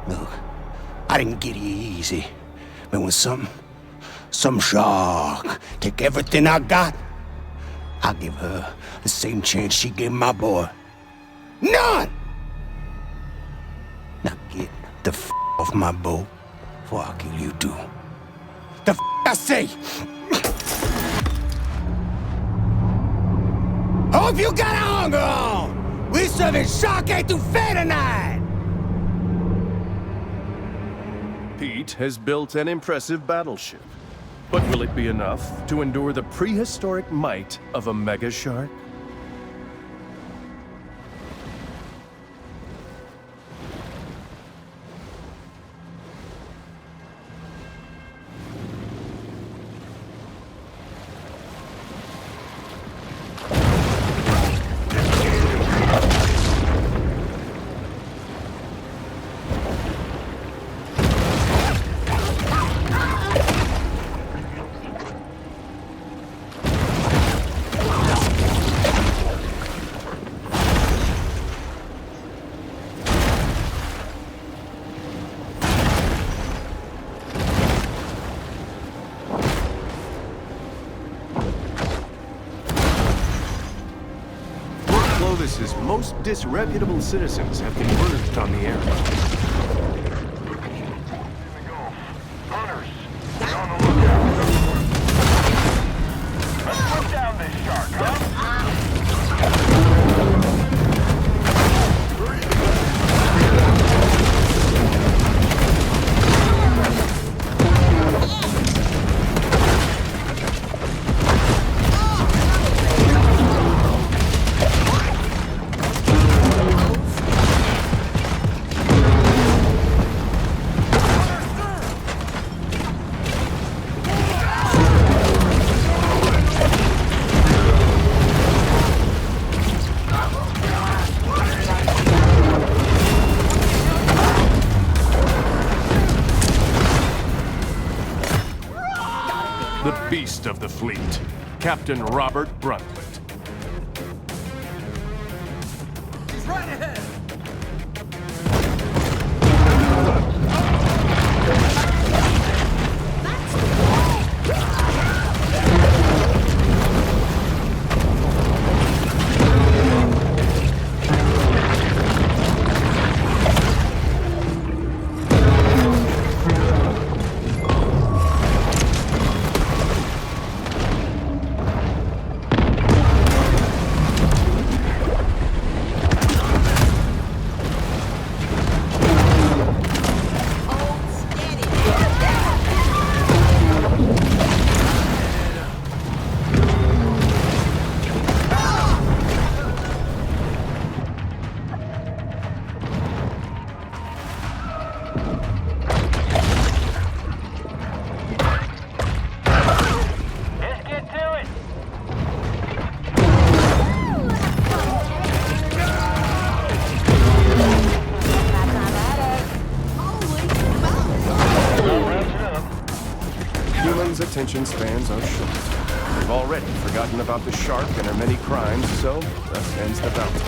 Look, I didn't get here easy. But when some shark take everything I got, I'll give her the same chance she gave my boy. None! Now get the f off my boat before I kill you too. The f I say! Hope you got a hunger on! We serving shark etouffee tonight! Pete has built an impressive battleship. But will it be enough to endure the prehistoric might of a mega shark? Clovis's most disreputable citizens have converged on the area. Hunters, be on the lookout. Let's put down this shark, huh? The beast of the fleet, Captain Robert Bruntlet. He's right ahead! Attention spans are short. They've already forgotten about the shark and her many crimes, so thus ends the bounty.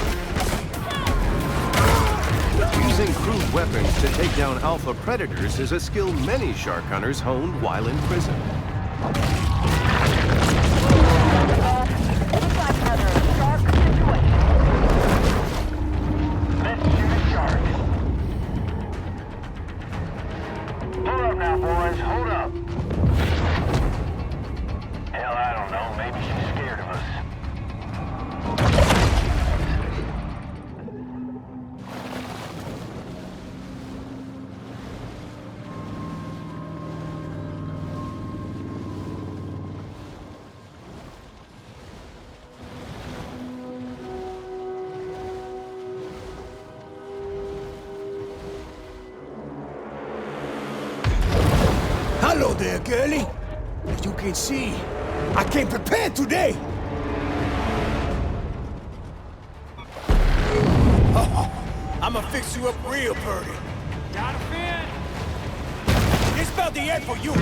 Using crude weapons to take down alpha predators is a skill many shark hunters honed while in prison. Looks like another shark situation. Let's shoot a shark. Hold up now, boys. Hold up. Hell, I don't know. Maybe she's scared of us. there, girlie. As you can see, I came prepared today. I'ma fix you up real pretty. Got a fin? This about the end for you.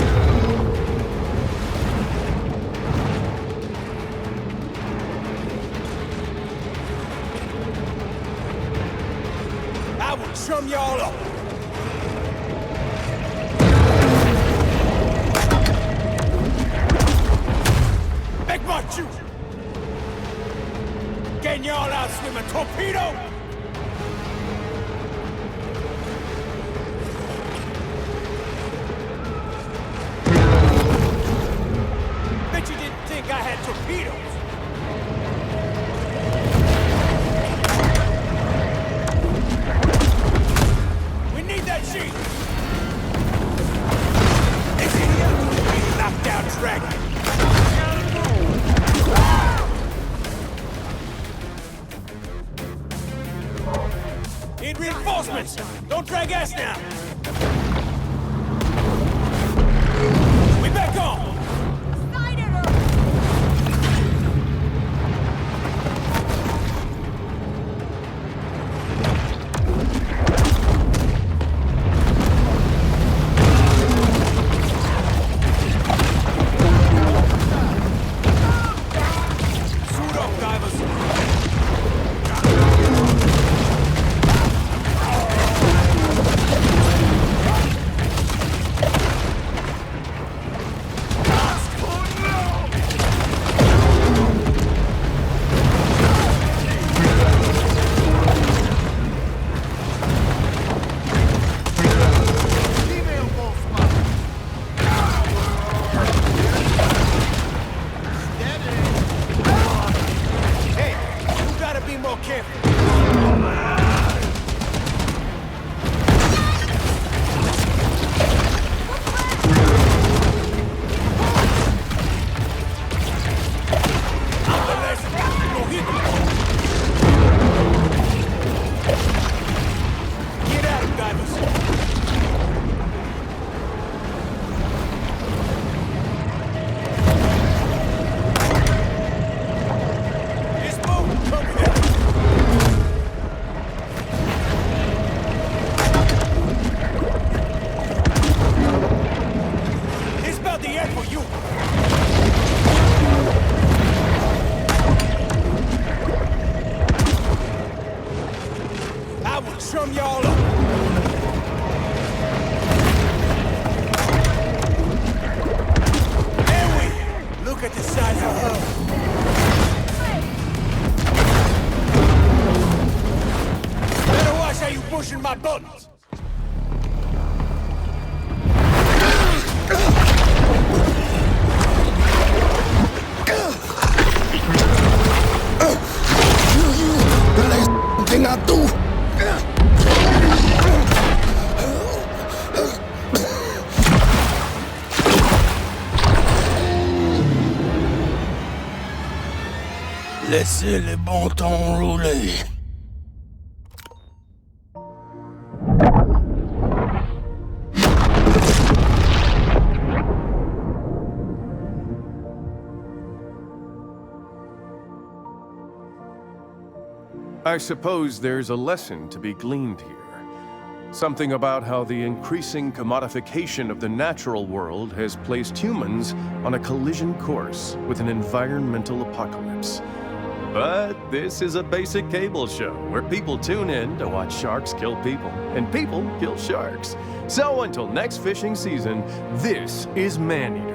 I will chum y'all up. Back march you. Getting y'all out swimming torpedo. Bet you didn't think I had torpedoes. We need that sheet. This idiot will be knocked out dragon. Need reinforcements. Don't drag ass now. We back on. Suit up, divers. Hey, you gotta be more careful. Get at him, divers. This boat, come with it. It's about the end for you. I will chum y'all up. There we look at the size of her. Better watch how you pushing my buttons. The last thing I do. Laissez les bons temps rouler. I suppose there's a lesson to be gleaned here. Something about how the increasing commodification of the natural world has placed humans on a collision course with an environmental apocalypse. But this is a basic cable show where people tune in to watch sharks kill people, and people kill sharks. So until next fishing season, this is Maneater.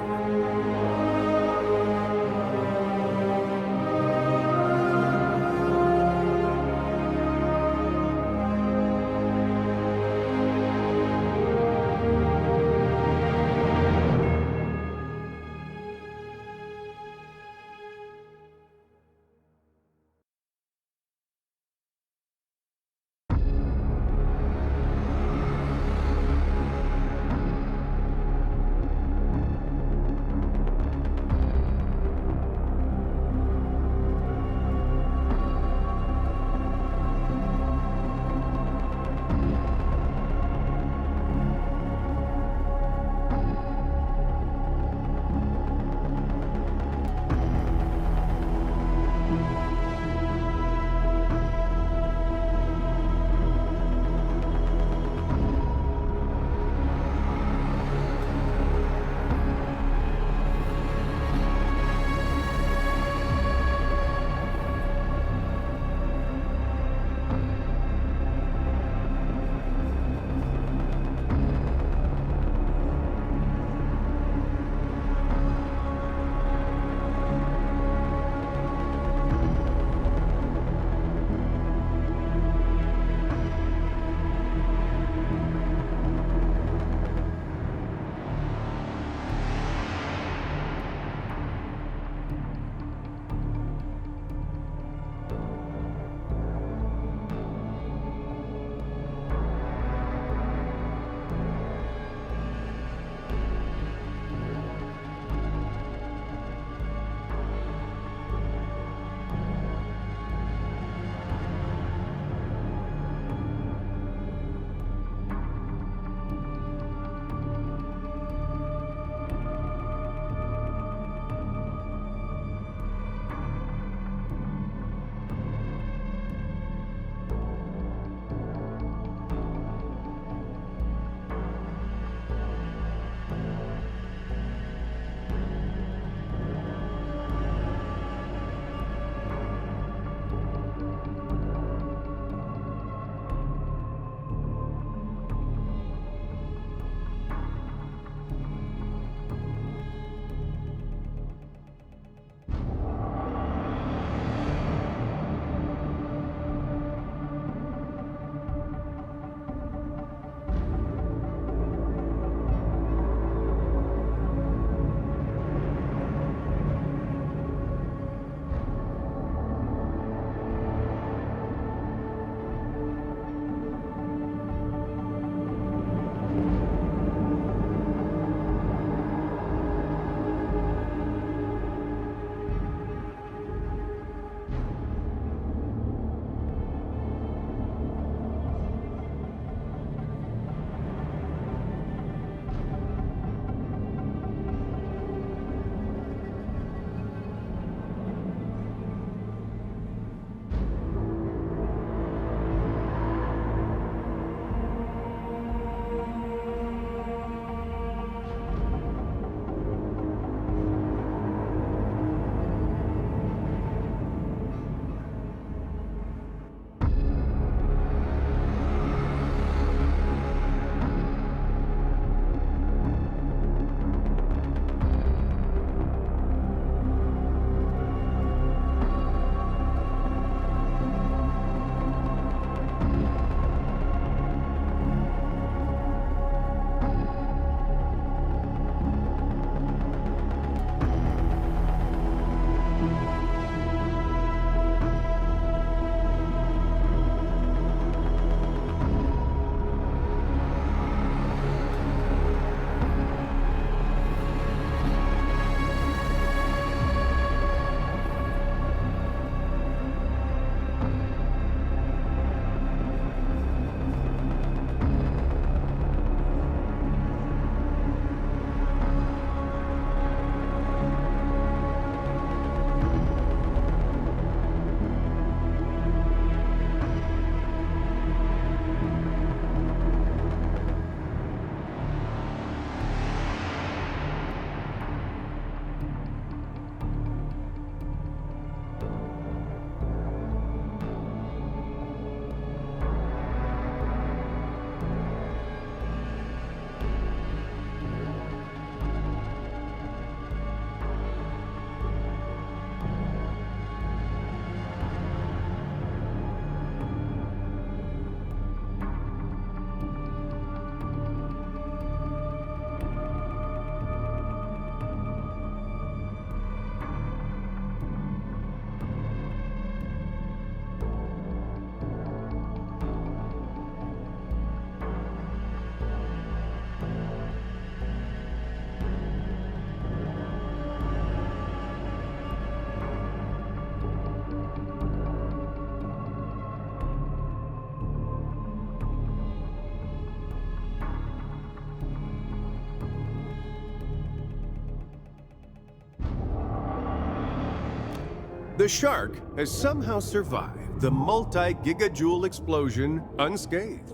The shark has somehow survived the multi-gigajoule explosion unscathed.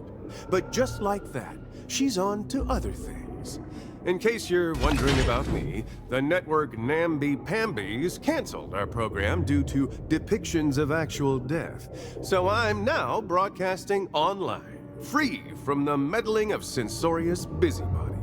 But just like that, she's on to other things. In case you're wondering about me, the network namby-pambies canceled our program due to depictions of actual death. So I'm now broadcasting online, free from the meddling of censorious busybodies.